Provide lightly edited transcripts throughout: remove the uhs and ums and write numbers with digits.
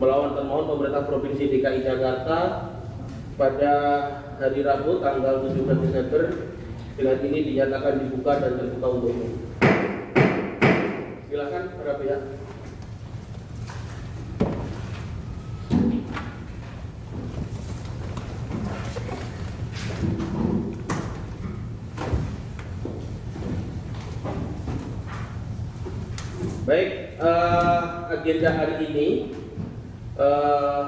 melawan termohon pemerintah Provinsi DKI Jakarta pada hari Rabu tanggal 17 Desember dengan ini dinyatakan dibuka dan terbuka untuk umum. Silakan para pihak. Baik, agenda hari ini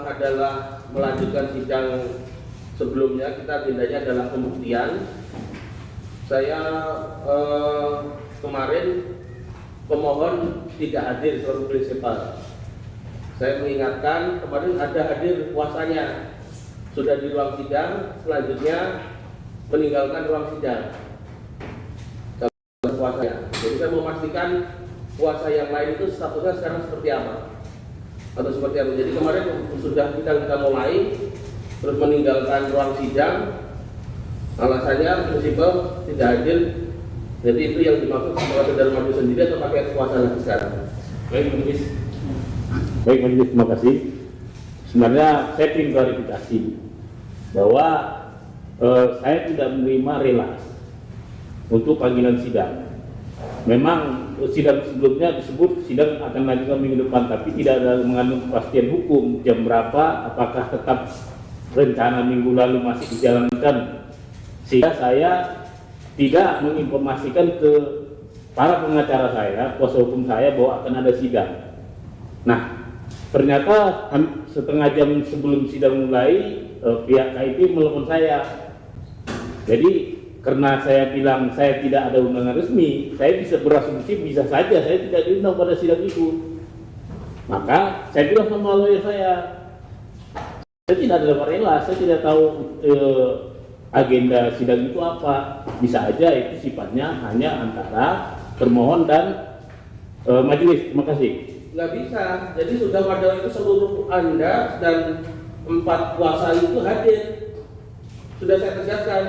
adalah melanjutkan sidang sebelumnya. Kita agendanya adalah pembuktian. Saya kemarin pemohon tidak hadir selaku prinsipal. Saya mengingatkan kemarin ada hadir kuasanya, sudah di ruang sidang, selanjutnya meninggalkan ruang sidang. Kuasanya. Jadi saya memastikan kuasa yang lain itu statusnya sekarang seperti apa atau seperti apa. Jadi kemarin sudah kita mulai terus meninggalkan ruang sidang, alasannya prinsipal tidak hadir. Jadi itu yang dimaksud bahwa saudara maju sendiri atau pakai kuasa lagi sekarang. Baik majelis, terima kasih. Sebenarnya saya ingin klarifikasi bahwa saya tidak menerima relas untuk panggilan sidang. Memang sidang sebelumnya disebut sidang akan lanjutkan minggu depan, tapi tidak ada mengandung kepastian hukum jam berapa, apakah tetap rencana minggu lalu masih dijalankan, sehingga saya tidak menginformasikan ke para pengacara saya, kuasa hukum saya bahwa akan ada sidang. Nah, ternyata setengah jam sebelum sidang mulai pihak KIP melepon saya. Jadi karena saya bilang saya tidak ada undangan resmi, saya bisa berasumsi bisa saja saya tidak diundang pada sidang itu. Maka saya bilang sama lawyer saya tidak ada rela, saya tidak tahu agenda sidang itu apa. Bisa aja itu sifatnya hanya antara termohon dan majelis. Terima kasih. Nggak bisa. Jadi sudah pada itu seluruh Anda dan 4 kuasa itu hadir. Sudah saya tegaskan.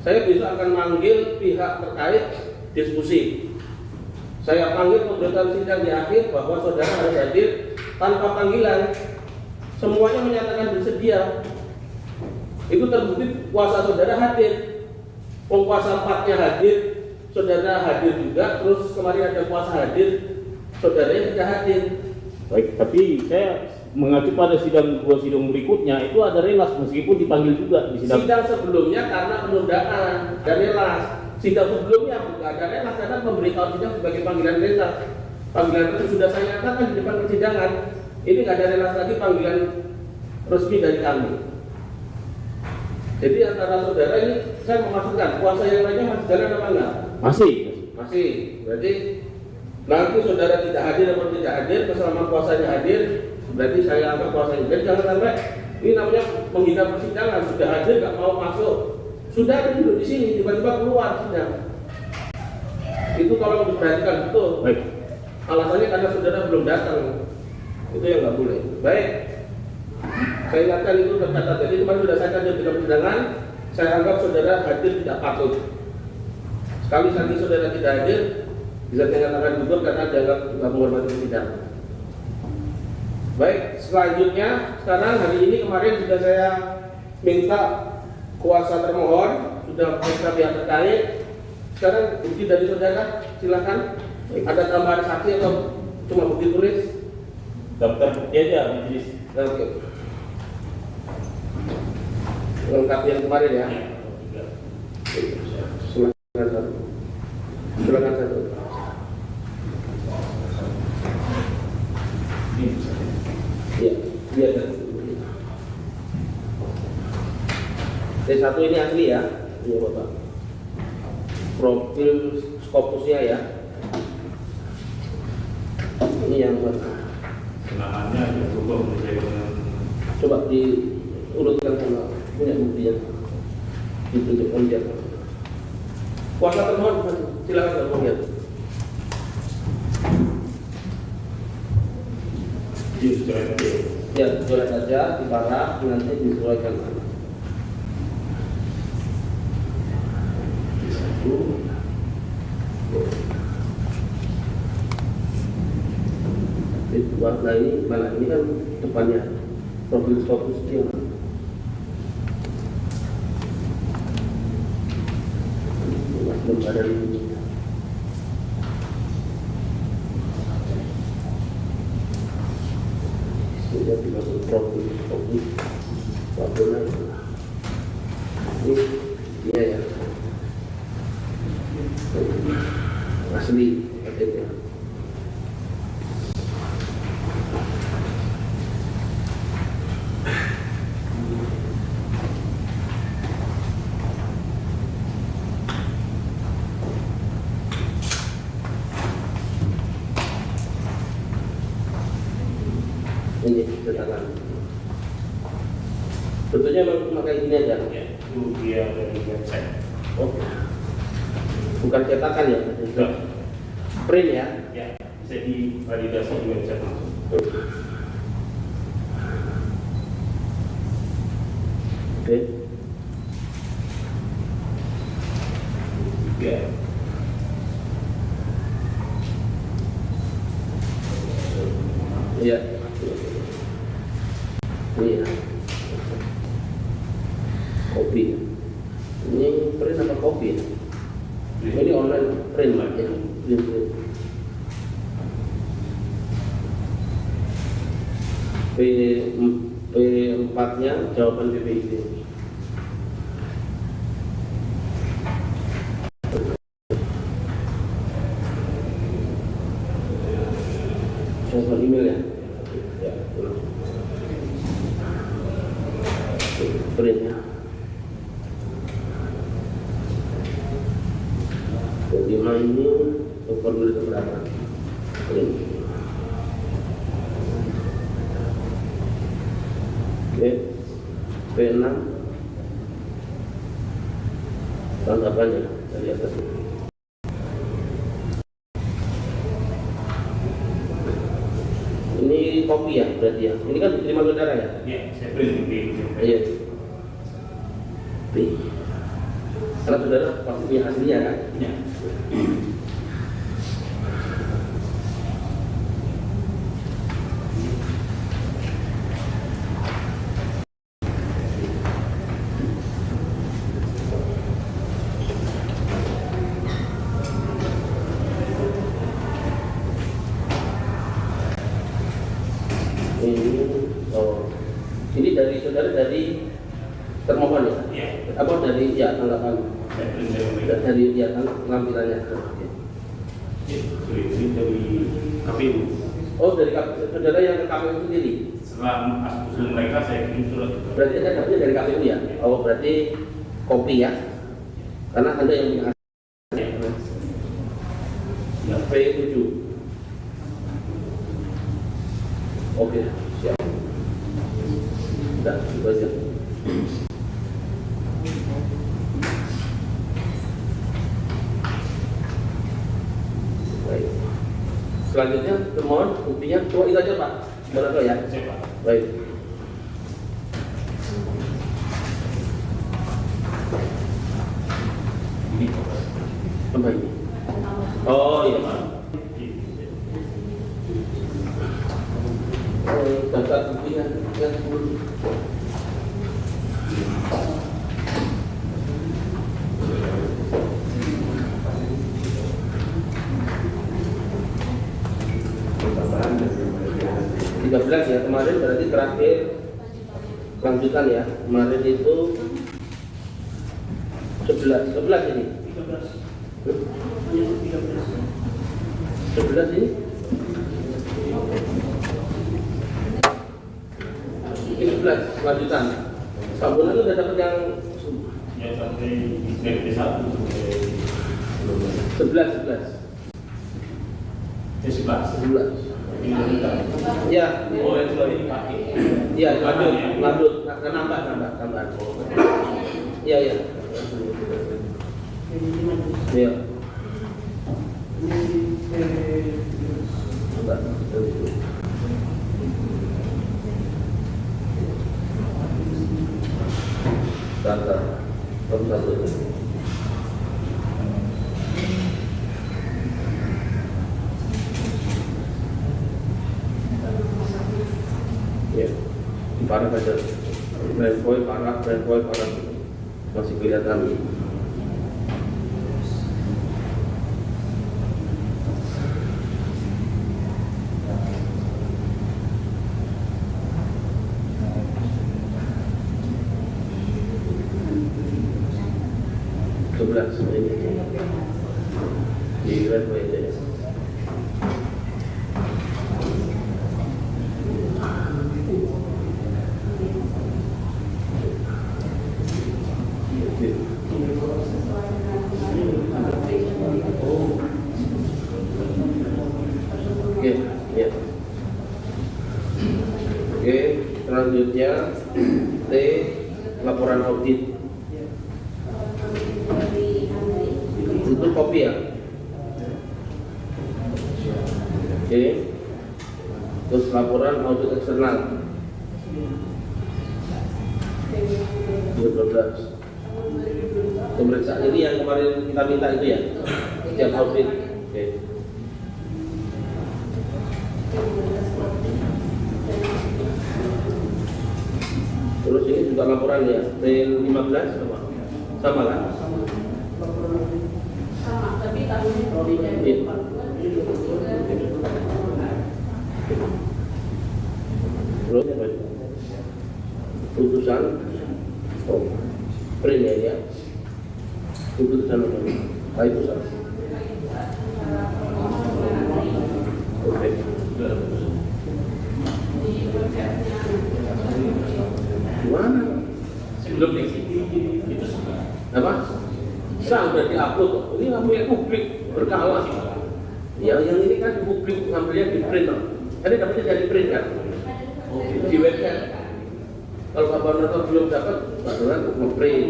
Saya besok akan manggil pihak terkait diskusi. Saya panggil pemberitahuan sidang di akhir bahwa saudara harus hadir tanpa panggilan. Semuanya menyatakan bersedia. Itu terbukti kuasa saudara hadir. Kuasa 4-nya hadir, saudara hadir juga. Terus kemarin ada kuasa hadir, saudaranya tidak hadir. Baik, tapi saya mengacu pada sidang berikutnya itu ada relas meskipun dipanggil juga di sidang sebelumnya karena penundaan dan relas. Sidang sebelumnya bukan ada relas karena pemberitahuan sidang sebagai panggilan relas. Panggilan itu sudah saya nyatakan di depan persidangan. Ini nggak ada relas lagi, panggilan resmi dari kami. Jadi antara saudara ini saya memaksudkan kuasa yang lainnya masih jalan apa enggak? Masih. Berarti nanti saudara tidak hadir atau tidak hadir, selama kuasanya hadir, berarti saya anggap kuasanya. Jadi jangan sampai ini namanya menghina persidangan, sudah hadir nggak mau masuk, sudah ada duduk di sini tiba-tiba keluar sidang. Itu kalau diperhatikan betul. Baik. Alasannya karena saudara belum datang, itu yang nggak boleh. Baik. Saya ingatkan itu tercatat. Jadi kemarin sudah saya hadir di persidangan, saya anggap saudara hadir tidak patut. Sekali lagi saudara tidak hadir, bisa dinyatakan gugur karena dianggap tidak menghormati sidang. Baik, selanjutnya sekarang hari ini kemarin sudah saya minta kuasa termohon, sudah periksa pihak terkait. Sekarang bukti dari saudara, silakan. Ada tambahan saksi atau cuma bukti tulis? Daftar bukti aja majelis. Oke. Lengkap yang kemarin ya. Silakan satu. Iya. D1 ini asli ya, iya Bapak. Profil Scopusnya ya. Ini yang buat. Namanya berubah menjadi. Coba diurutkan sama punya bukti ya. Ditunjukkan dia. Kuasa termohon, silakan termohon. Ya, coret aja di parah, nanti disesuaikan. Nah ini mana? Ini kan depannya profil fokus yang lembaran ini. Sudah dimasuk profil fokus wabona itu. Ini dia ya. Asli katanya. Ini cetakan. Bentuknya memang cuma kayak gini aja. Ya, itu dia dari website. Oh, bukan cetakan ya? Sudah. Print ya? Ya, bisa divalidasi di website langsung. Oke. Ya. Iya. Ini ya. Kopi. Ini print apa kopi? Ini online print lah ya. Print. P4-nya jawaban PPID. Jawaban email ya. Ya, printnya. Kelima ini formulir keberatan. Print. Oke, P6 tanggapannya dari atas ini. Ini kopi ya berarti ya. Ini kan diterima saudara ya? Ya, saya print di Iya. Karena saudara pasti punya aslinya kan? Ya. Ini dari saudara dari termohon ya? Ya. Apa dari ya tanggapan? Saya print dari Dari ya tampilannya. Oke. ini dari KPU. Oh dari saudara yang ke KPU sendiri? Setelah usul mereka saya kirim surat juga. Berarti Anda dapatnya dari KPU ya? Oh berarti kopi ya? Karena Anda yang punya Ya. ya, P7. Oke, siap. Sudah, itu aja. Baik. Selanjutnya, termohon buktinya. Cuma itu aja Pak. Boleh ya? Saya Pak. Baik. Ini Apa ini? Oh iya Pak. Daftar buktinya yang 10. Ya kemarin berarti terakhir lanjutan ya. Kemarin itu 11 ini. 11 ini. Ini 11 lanjutan. Sabunnya itu udah dapat yang ya sampai di 1 11. 11. Ya, Oh itu lagi dipakai. iya, lanjut, nambah. Iya. Iya. Parah aja. Brandpoint parah masih kelihatan. Sebelas ini di Brandpoint ya. Oke, selanjutnya T, laporan audit. Itu kopi ya. Oke. Terus laporan audit eksternal 12. Pemeriksaan ini yang kemarin kita minta itu ya, setiap audit. Oke. Terus ini juga laporan ya, T15 sama kan? Sama, tapi tahunnya berbeda. Iya. Terus putusan print ya, putusan apa? Putusan. Oke. Gimana? Sebelum itu apa? Sudah diupload. Ini ngambil publik berkala. Ya, yang ini kan di publik ngambilnya di print. Ini dapatnya dari print kan? Di website. Kalau Pak Bonato belum dapat, Pak Bonato nge-print.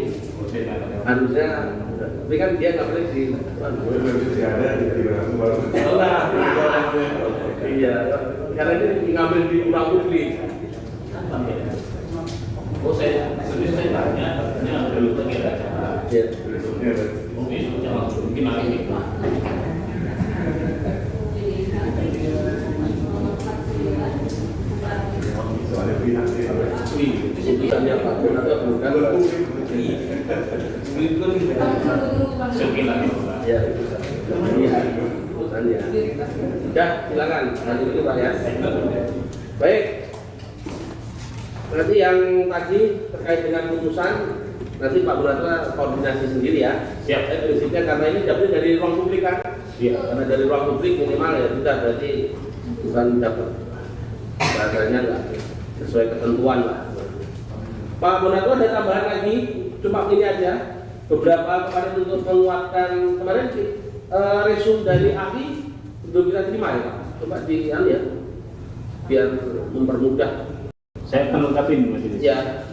Harusnya, tapi kan dia ngambilnya di. Iya, karena ini ngambil di ruang publik. Oh, saya tanya, ini ada lagi ada acara. Ya. Mungkin mungkin hari ini. Putusannya Pak Bonato bukan. Sekilas. Ya, iya, putusannya. Ya, silakan. Nanti itu Pak ya. Baik. Nanti yang tadi terkait dengan putusan, nanti Pak Bonato koordinasi sendiri ya. Siap. Prinsipnya karena ini dapat dari ruang publik kan. Iya. Karena dari ruang publik minimal ya sudah, berarti bukan dapat bahasanya nggak sesuai ketentuan lah. Pak Bonato ada tambahan lagi, cuma ini aja. Beberapa kemarin untuk menguatkan kemarin resume dari ahli belum kita terima ya Pak. Coba di ya, biar mempermudah. Saya akan lengkapin Mas Idris. Ya,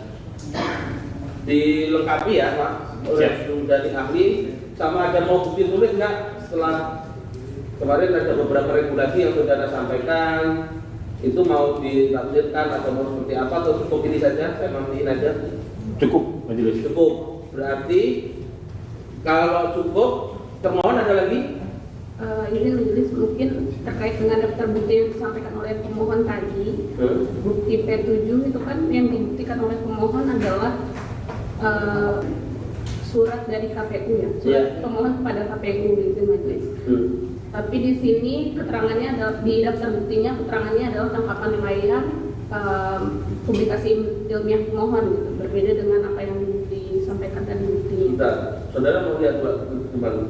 dilengkapi ya Pak. Resume dari ahli sama ada mau bukti tulis nggak? Setelah kemarin ada beberapa regulasi yang saudara sampaikan, itu mau ditafsirkan atau mau seperti apa atau cukup ini saja? Saya matiin aja. Cukup Mas Idris. Cukup. Berarti kalau cukup, termohon ada lagi? Ini Majelis mungkin terkait dengan daftar bukti yang disampaikan oleh pemohon tadi. Bukti P7 itu kan yang dibuktikan oleh pemohon adalah surat dari KPU ya, surat pemohon kepada KPU gitu Majelis. Tapi di sini keterangannya adalah di daftar buktinya keterangannya adalah tangkapan nilaian publikasi ilmiah pemohon gitu, berbeda dengan apa yang disampaikan tadi buktinya. Bentar, saudara mau lihat kembali.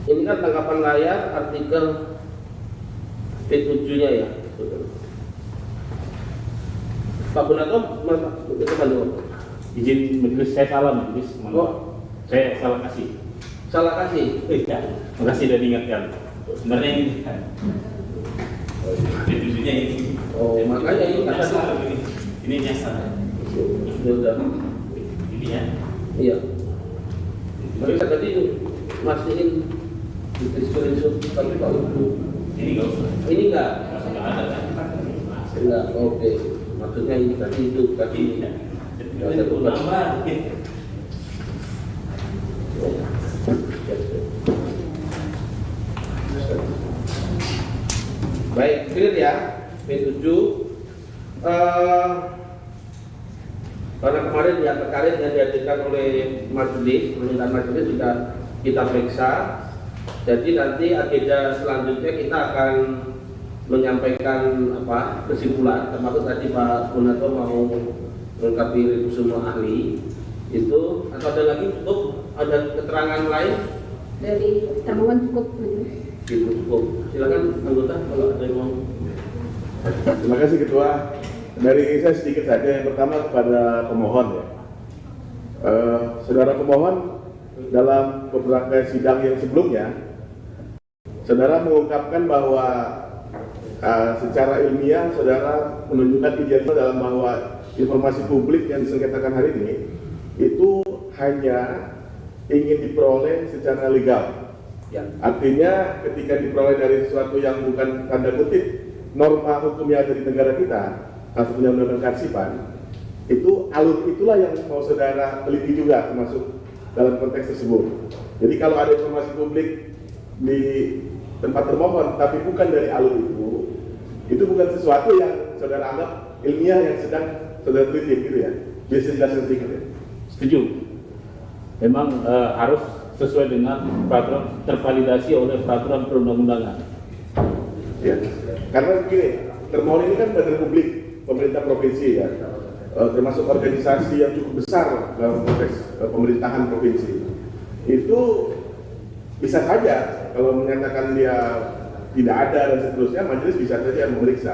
Ini kan tangkapan layar artikel P7-nya ya, saudara. Pak Bonato, kembali. Izin Majelis, saya salah Majelis. Oh. Saya salah kasih. Salah kasih. Ya, makasih sudah diingatkan. Sebenarnya ini kan. P7-nya ini. Oh, makanya ini kata nyasar ini. Ini nyasar. Sudah. Ini ya. Iya. Tapi tadi mastiin di screenshot tapi Pak Ibu. Ini enggak usah. Ini enggak. Enggak ada kan? Enggak. Oke. Maksudnya ini tadi itu tadi. Enggak ada nambah. Baik, clear ya. P7 Eh, karena kemarin yang terkait yang dihadirkan oleh majelis, permintaan majelis sudah kita periksa. Jadi nanti agenda selanjutnya kita akan menyampaikan kesimpulan, termasuk tadi Pak Bonato mau melengkapi semua ahli itu, atau ada lagi cukup, ada keterangan lain Dari termohon cukup. gitu, cukup. Silakan anggota kalau ada yang mau. Terima kasih Ketua. Dari saya sedikit saja. Yang pertama kepada pemohon ya. Saudara pemohon dalam beberapa sidang yang sebelumnya, saudara mengungkapkan bahwa secara ilmiah saudara menunjukkan idealisme dalam bahwa informasi publik yang disengketakan hari ini itu hanya ingin diperoleh secara legal. Ya. Artinya ketika diperoleh dari sesuatu yang bukan tanda kutip norma hukum yang ada di negara kita, maksudnya undang-undang kearsipan, itu alur itulah yang mau saudara teliti juga termasuk dalam konteks tersebut. Jadi kalau ada informasi publik di tempat termohon tapi bukan dari alur itu bukan sesuatu yang saudara anggap ilmiah yang sedang saudara teliti gitu ya. Bisa dijelaskan sedikit ya. Setuju. Memang harus sesuai dengan peraturan, tervalidasi oleh peraturan perundang-undangan. Ya. Karena begini, termohon ini kan badan publik pemerintah provinsi ya, termasuk organisasi yang cukup besar dalam konteks pemerintahan provinsi. Itu bisa saja kalau menyatakan dia tidak ada dan seterusnya, majelis bisa saja memeriksa.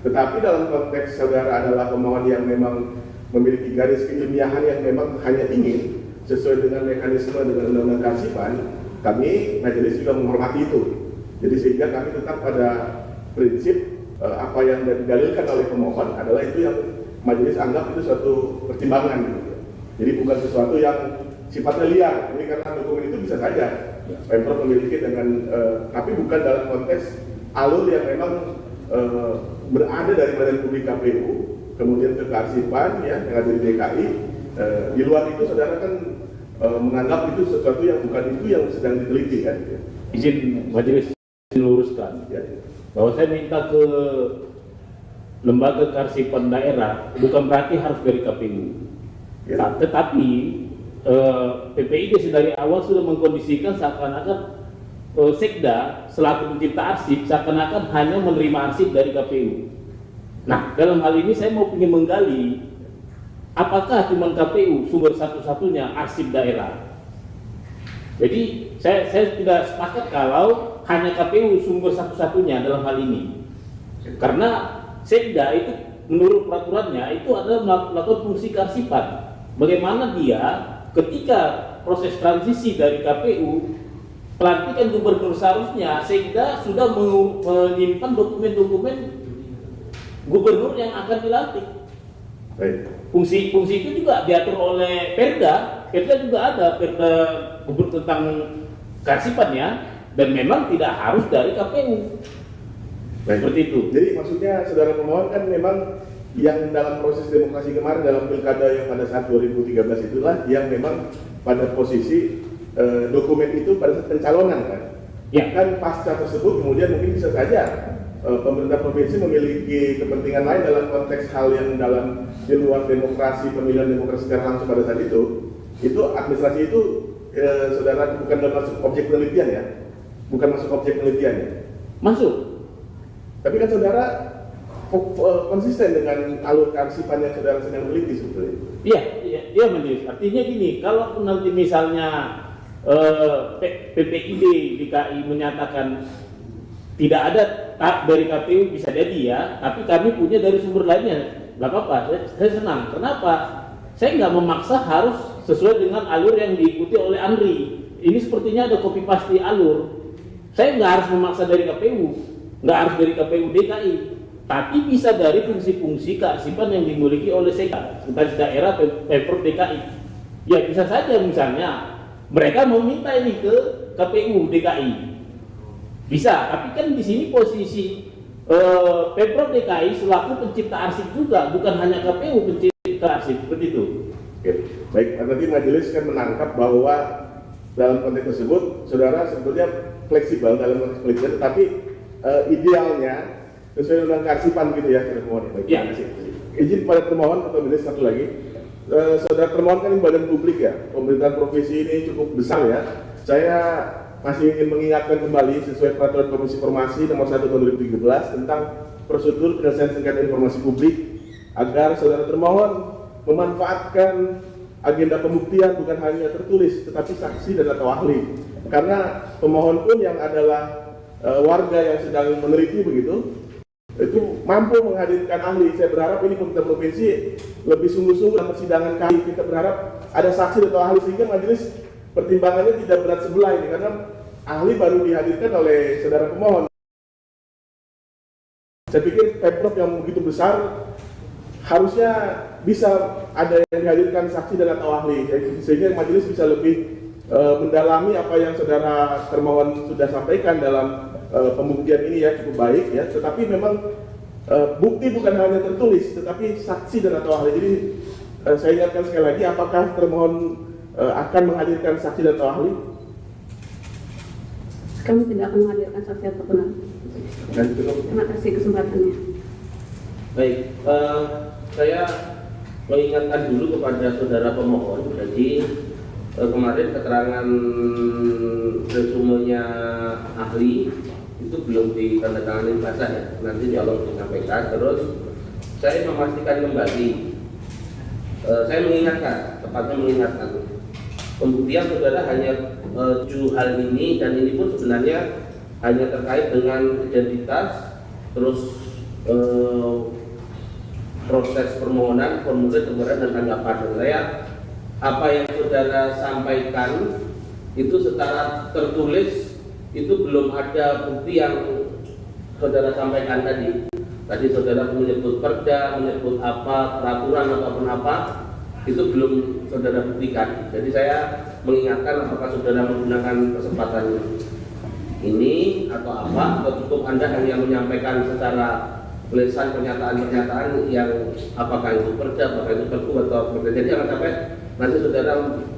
Tetapi dalam konteks saudara adalah pemohon yang memang memiliki garis keilmiahan yang memang hanya ingin sesuai dengan mekanisme dengan undang-undang kearsipan, kami majelis juga menghormati itu. Jadi sehingga kami tetap pada prinsip apa yang didalilkan oleh pemohon adalah itu yang majelis anggap itu suatu pertimbangan gitu. Jadi bukan sesuatu yang sifatnya liar. Ini karena dokumen itu bisa saja Pemprov memiliki dengan tapi bukan dalam konteks alur yang memang berada dari Badan Publik KPU kemudian ke kearsipan ya yang ada di DKI. Di luar itu saudara kan menganggap itu sesuatu yang bukan itu yang sedang diteliti kan. Ya. Izin majelis diluruskan Ya. bahwa saya minta ke lembaga kearsipan daerah bukan berarti harus dari KPU. Ya. Tetapi PPID dari awal sudah mengkondisikan seakan-akan Sekda selaku pencipta arsip seakan-akan hanya menerima arsip dari KPU. Nah, dalam hal ini saya mau ingin menggali apakah cuma KPU sumber satu-satunya arsip daerah. Jadi saya tidak sepakat kalau hanya KPU sumber satu-satunya dalam hal ini. Karena Sekda itu menurut peraturannya itu adalah melakukan fungsi kearsipan. Bagaimana dia ketika proses transisi dari KPU pelantikan gubernur seharusnya Sekda sudah menyimpan dokumen-dokumen gubernur yang akan dilantik. Baik. Fungsi itu juga diatur oleh Perda. Perda juga ada Perda gubernur tentang kearsipannya dan memang tidak harus dari KPU. Baik. Seperti itu. Jadi maksudnya saudara pemohon kan memang yang dalam proses demokrasi kemarin dalam pilkada yang pada saat 2013 itulah yang memang pada posisi dokumen itu pada saat pencalonan kan. Ya. Kan pasca tersebut kemudian mungkin bisa saja pemerintah provinsi memiliki kepentingan lain dalam konteks hal yang dalam di luar demokrasi, pemilihan demokrasi secara langsung pada saat itu administrasi itu saudara bukan dalam masuk objek penelitian ya, bukan masuk objek penelitian ya. Masuk. Tapi kan saudara konsisten dengan alur kearsipan yang saudara sedang teliti sebetulnya. Iya majelis. Artinya gini, kalau nanti misalnya PPID DKI menyatakan tidak ada dari KPU bisa jadi ya, tapi kami punya dari sumber lainnya, nggak apa-apa. Saya senang. Kenapa? Saya nggak memaksa harus sesuai dengan alur yang diikuti oleh Andri. Ini sepertinya ada copy paste alur. Saya nggak harus memaksa dari KPU, nggak harus dari KPU DKI, tapi bisa dari fungsi-fungsi kearsipan yang dimiliki oleh Sekretaris Daerah Pemprov DKI. Ya bisa saja misalnya mereka meminta ini ke KPU DKI. Bisa, tapi kan di sini posisi Pemprov DKI selaku pencipta arsip juga, bukan hanya KPU pencipta arsip, seperti itu. Oke. Baik, nanti majelis kan menangkap bahwa dalam konteks tersebut, saudara sebetulnya fleksibel dalam konteks penelitian, tapi idealnya sesuai undang kearsipan gitu ya, termohon. Baik, Ya. terima kasih. Izin pada termohon atau majelis satu lagi. Saudara termohon kan ini badan publik ya, pemerintahan provinsi ini cukup besar ya. Saya masih ingin mengingatkan kembali sesuai peraturan Komisi Informasi nomor 1 tahun 2013 tentang prosedur penyelesaian sengketa informasi publik agar saudara termohon memanfaatkan agenda pembuktian bukan hanya tertulis tetapi saksi dan atau ahli. Karena pemohon pun yang adalah warga yang sedang meneliti begitu itu mampu menghadirkan ahli. Saya berharap ini pemerintah provinsi lebih sungguh-sungguh dalam persidangan kali. Kita berharap ada saksi atau ahli sehingga majelis pertimbangannya tidak berat sebelah ini, karena ahli baru dihadirkan oleh saudara pemohon. Saya pikir Pemprov yang begitu besar harusnya bisa ada yang dihadirkan saksi dan atau ahli, sehingga majelis bisa lebih mendalami apa yang saudara termohon sudah sampaikan dalam pembuktian ini ya, cukup baik ya. Tetapi memang bukti bukan hanya tertulis, tetapi saksi dan atau ahli. Jadi saya ingatkan sekali lagi, apakah termohon akan menghadirkan saksi dan atau ahli? Kami tidak akan menghadirkan saksi ataupun ahli. Terima kasih kesempatannya. Baik, saya mengingatkan dulu kepada saudara pemohon. Jadi kemarin keterangan resumenya ahli itu belum ditandatangani basah ya, nanti tolong disampaikan. Terus saya memastikan kembali, saya mengingatkan, tepatnya mengingatkan, pembuktian saudara hanya 7 hal ini, dan ini pun sebenarnya hanya terkait dengan identitas, terus proses permohonan, formulir kemudian dan tanggapan. Dan saya, apa yang saudara sampaikan itu secara tertulis itu belum ada bukti yang saudara sampaikan tadi. Tadi saudara menyebut perda, menyebut apa, peraturan ataupun apa, itu belum saudara buktikan. Jadi saya mengingatkan, apakah saudara menggunakan kesempatan ini atau apa, atau cukup Anda hanya menyampaikan secara tulisan pernyataan-pernyataan yang apakah itu perda, apakah itu perpu atau perda. Jadi jangan sampai nanti saudara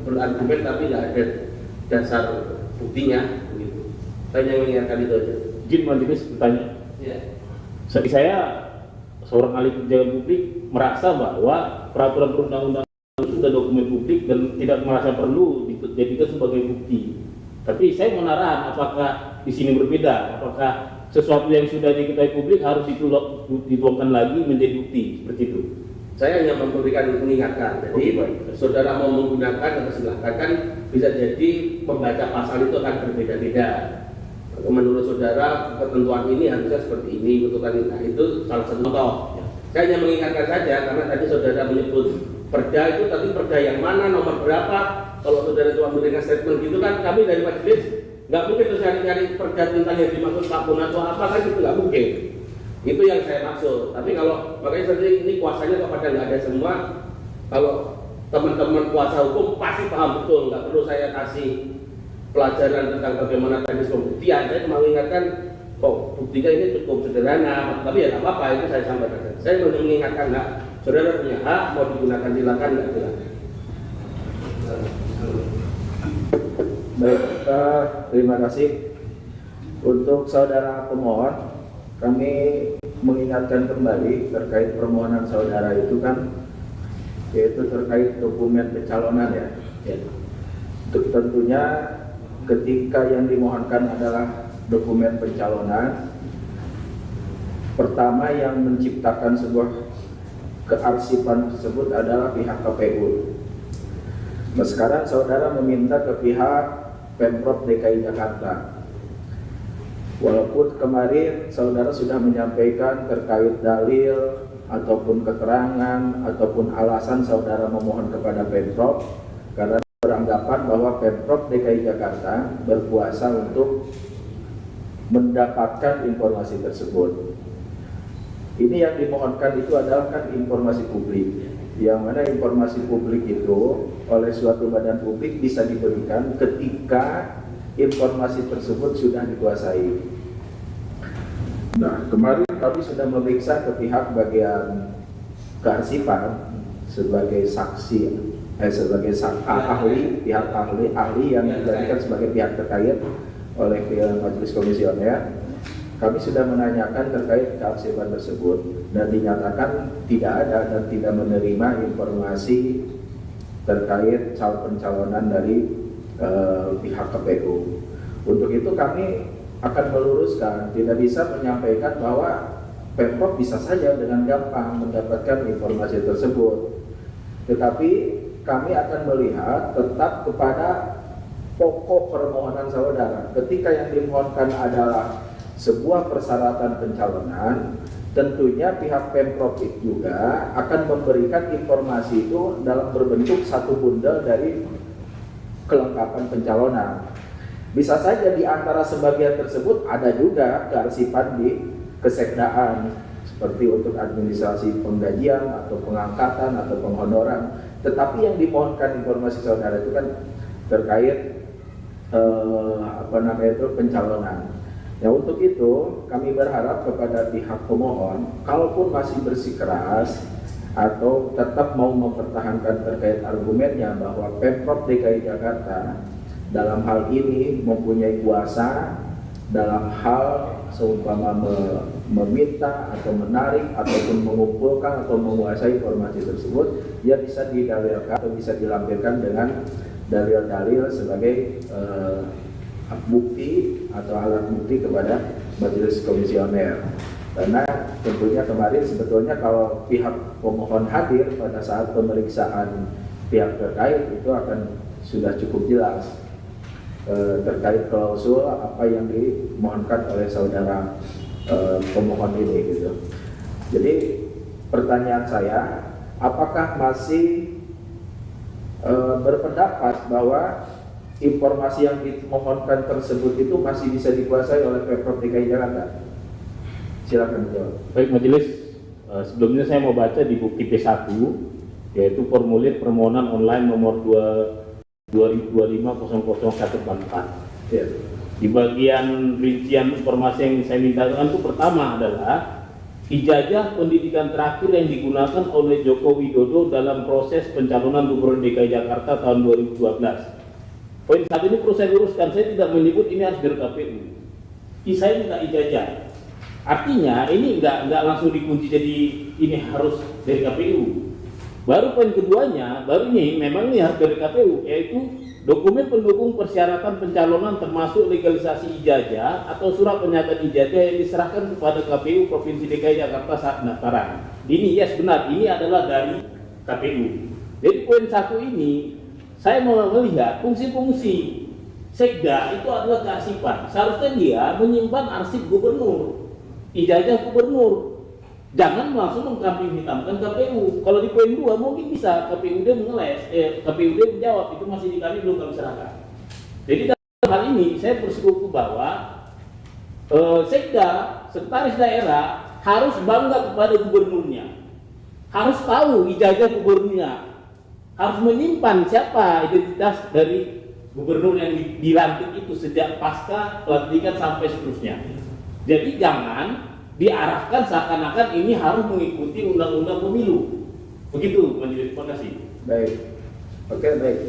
berargumen tapi tidak ada dasar buktinya begitu. Saya hanya mengingatkan itu aja. Izin majelis bertanya. Ya. Saya seorang ahli kebijakan publik merasa bahwa peraturan perundang-undangan itu sudah dokumen publik dan tidak merasa perlu dijadikan sebagai bukti. Tapi saya menarahan apakah di sini berbeda, apakah sesuatu yang sudah diketahui publik harus dituangkan lagi menjadi bukti seperti itu. Saya hanya memberikan mengingatkan. Jadi saudara mau menggunakan, silahkan. Kan bisa jadi membaca pasal itu akan berbeda-beda. Menurut saudara ketentuan ini harusnya seperti ini, ketentuan ini. Nah, itu salah satu contoh. Saya hanya mengingatkan saja karena tadi saudara menyebut perda itu, tadi perda yang mana, nomor berapa. Kalau saudara cuma memberikan statement gitu kan, kami dari majelis nggak mungkin terus nyari perda tentang yang dimaksud Pak Pun atau apa, kan itu nggak mungkin. Itu yang saya maksud. Tapi kalau makanya tadi ini kuasanya kepada nggak ada semua. Kalau teman-teman kuasa hukum pasti paham betul, nggak perlu saya kasih pelajaran tentang bagaimana teknis pembuktian. Saya cuma mengingatkan, kok buktinya ini cukup sederhana, tapi ya nggak apa-apa, itu saya sampaikan. Saya hanya mengingatkan, nggak, saudara punya hak, mau digunakan silakan, nggak silakan. Baik, terima kasih. Untuk saudara pemohon, kami mengingatkan kembali terkait permohonan saudara itu kan, yaitu terkait dokumen pencalonan ya. Tentunya ketika yang dimohonkan adalah dokumen pencalonan, pertama yang menciptakan sebuah kearsipan tersebut adalah pihak KPU. Nah, sekarang saudara meminta ke pihak Pemprov DKI Jakarta. Walaupun kemarin saudara sudah menyampaikan terkait dalil ataupun keterangan ataupun alasan saudara memohon kepada Pemprov, karena beranggapan bahwa Pemprov DKI Jakarta berkuasa untuk mendapatkan informasi tersebut. Ini yang dimohonkan itu adalah kan informasi publik, yang mana informasi publik itu oleh suatu badan publik bisa diberikan ketika informasi tersebut sudah dikuasai. Nah, kemarin kami sudah memeriksa ke pihak bagian kearsipan sebagai saksi, sebagai ahli, pihak ahli yang dijadikan sebagai pihak terkait oleh majelis komisioner. Kami sudah menanyakan terkait kearsipan tersebut dan dinyatakan tidak ada dan tidak menerima informasi terkait pencalonan dari pihak KPU. Untuk itu kami akan meluruskan, tidak bisa menyampaikan bahwa Pemprov bisa saja dengan gampang mendapatkan informasi tersebut. Tetapi kami akan melihat tetap kepada pokok permohonan saudara. Ketika yang dimohonkan adalah sebuah persyaratan pencalonan, tentunya pihak Pemprov juga akan memberikan informasi itu dalam berbentuk satu bundel dari kelengkapan pencalonan. Bisa saja di antara sebagian tersebut ada juga kearsipan di kesekdaan, seperti untuk administrasi penggajian atau pengangkatan atau penghonoran. Tetapi yang dimohonkan informasi saudara itu kan terkait pencalonan. Ya, untuk itu kami berharap kepada pihak pemohon, kalaupun masih bersikeras atau tetap mau mempertahankan terkait argumennya bahwa Pemprov DKI Jakarta dalam hal ini mempunyai kuasa dalam hal seumpama meminta atau menarik ataupun mengumpulkan atau menguasai informasi tersebut, dia bisa didalilkan atau bisa dilampirkan dengan dalil-dalil sebagai bukti atau alat bukti kepada majelis komisioner. Karena tentunya kemarin sebetulnya kalau pihak pemohon hadir pada saat pemeriksaan pihak terkait itu akan sudah cukup jelas terkait klausul apa yang dimohonkan oleh saudara pemohon ini gitu. Jadi pertanyaan saya, apakah masih berpendapat bahwa informasi yang dimohonkan tersebut itu masih bisa dikuasai oleh Pemprov DKI Jakarta? Silakan menjawab. Baik majelis, sebelumnya saya mau baca di bukti P1, yaitu formulir permohonan online nomor 2025-0014. Ya. Di bagian rincian informasi yang saya mintakan itu pertama adalah ijazah pendidikan terakhir yang digunakan oleh Joko Widodo dalam proses pencalonan Gubernur DKI Jakarta tahun 2012. Poin satu ini perlu saya luruskan, saya tidak menyebut ini harus dari KPU. Saya minta ijazah. Artinya ini nggak langsung dikunci jadi ini harus dari KPU. Baru poin keduanya, baru ini memang ini harus dari KPU, yaitu dokumen pendukung persyaratan pencalonan termasuk legalisasi ijazah atau surat pernyataan ijazah yang diserahkan kepada KPU Provinsi DKI Jakarta saat pendaftaran. Ini yes benar, ini adalah dari KPU. Jadi poin satu ini saya mau melihat fungsi-fungsi Sekda itu adalah kearsipan. Seharusnya dia menyimpan arsip gubernur, ijazah gubernur. Jangan langsung mengkambing hitamkan KPU. Kalau di poin 2 mungkin bisa KPUD mengeles, KPUD menjawab itu masih di kami belum kami serahkan. Jadi dalam hal ini saya bersikukuh bahwa Sekda, sekretaris daerah harus bangga kepada gubernurnya, harus tahu ijazah gubernurnya, harus menyimpan siapa identitas dari gubernur yang dilantik itu sejak pasca pelantikan sampai seterusnya. Jadi jangan diarahkan seakan-akan ini harus mengikuti undang-undang pemilu. Begitu, majelis. Terima kasih. Baik. Oke, baik.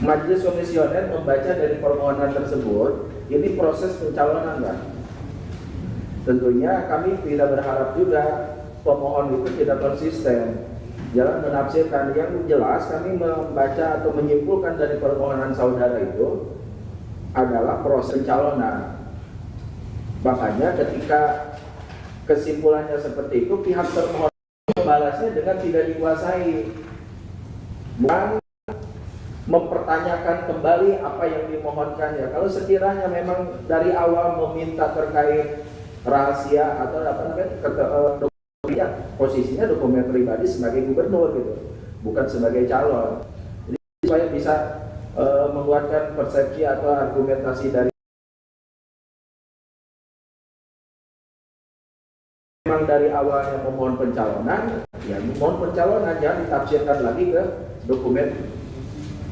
Majelis komisioner membaca dari permohonan tersebut, ini proses pencalonan, kan? Tentunya kami tidak berharap juga pemohon itu tidak konsisten. Jangan menafsirkan. Yang jelas kami membaca atau menyimpulkan dari permohonan saudara itu adalah proses pencalonan. Makanya ketika kesimpulannya seperti itu, pihak termohon membalasnya dengan tidak dikuasai, bukan mempertanyakan kembali apa yang dimohonkannya. Kalau sekiranya memang dari awal meminta terkait rahasia atau posisinya dokumen pribadi sebagai gubernur gitu, bukan sebagai calon. Jadi supaya bisa menguatkan persepsi atau argumentasi dari memang dari awalnya memohon pencalonan, ya memohon pencalonan, jangan ditafsirkan lagi ke dokumen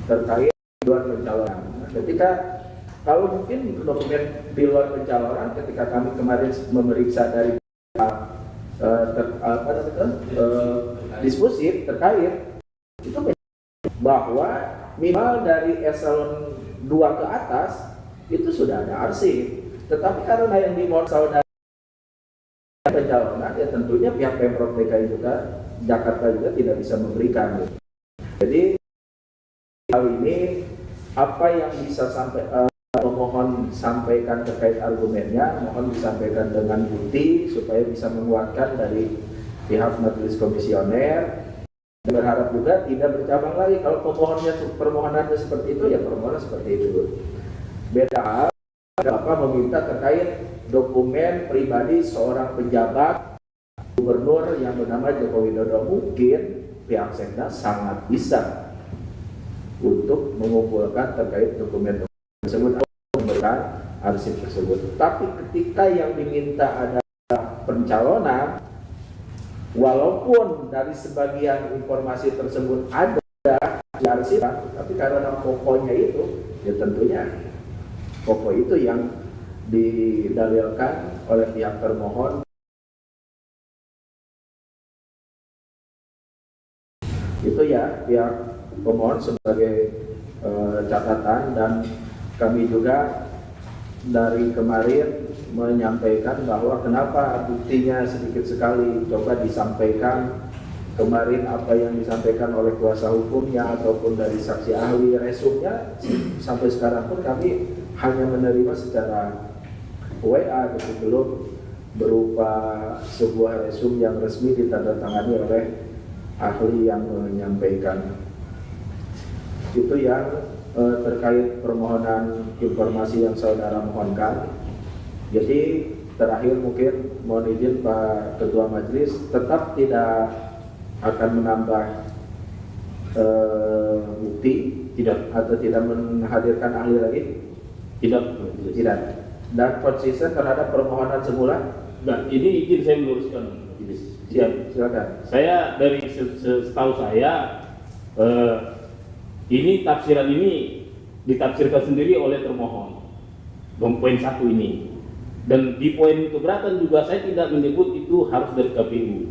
terkait di luar pencalonan. Nah, ketika kalau mungkin dokumen di luar pencalonan, ketika kami kemarin memeriksa dari diskusif terkait itu bahwa minimal dari eselon 2 ke atas itu sudah ada arsip. Tetapi karena yang dimohon saudara pencalonan, ya tentunya pihak Pemprov DKI juga Jakarta juga tidak bisa memberikan. Jadi hal ini apa yang bisa sampai pemohon sampaikan terkait argumennya, mohon disampaikan dengan bukti supaya bisa menguatkan dari pihak majelis komisioner. Berharap juga tidak bercabang lagi. Kalau permohonannya seperti itu, ya permohonan seperti itu. Beda hal, Bapak meminta terkait dokumen pribadi seorang pejabat gubernur yang bernama Joko Widodo. Mungkin pihak Sekda sangat bisa untuk mengumpulkan terkait dokumen tersebut, memberikan arsip tersebut. Tapi ketika yang diminta adalah pencalonan, walaupun dari sebagian informasi tersebut ada di arsip, tapi karena pokoknya itu, ya tentunya pokok itu yang didalilkan oleh pihak termohon. Itu ya pihak pemohon sebagai catatan, dan kami juga dari kemarin menyampaikan bahwa kenapa buktinya sedikit sekali, coba disampaikan kemarin apa yang disampaikan oleh kuasa hukumnya ataupun dari saksi ahli. Resumnya sampai sekarang pun kami hanya menerima secara WA gitu, belum berupa sebuah resum yang resmi ditandatangani oleh ahli yang menyampaikan. Itu yang terkait permohonan informasi yang saudara mohonkan. Jadi terakhir mungkin mohon izin Pak Ketua Majelis, tetap tidak akan menambah bukti, Tidak. atau tidak menghadirkan ahli lagi, Tidak. dan konsisten terhadap permohonan semula. Nah, ini izin saya meluruskan. Siap, silakan. Saya dari setahu saya ini tafsiran ini ditafsirkan sendiri oleh termohon. Poin 1 ini. Dan di poin keberatan juga saya tidak menyebut itu harus dari KPU.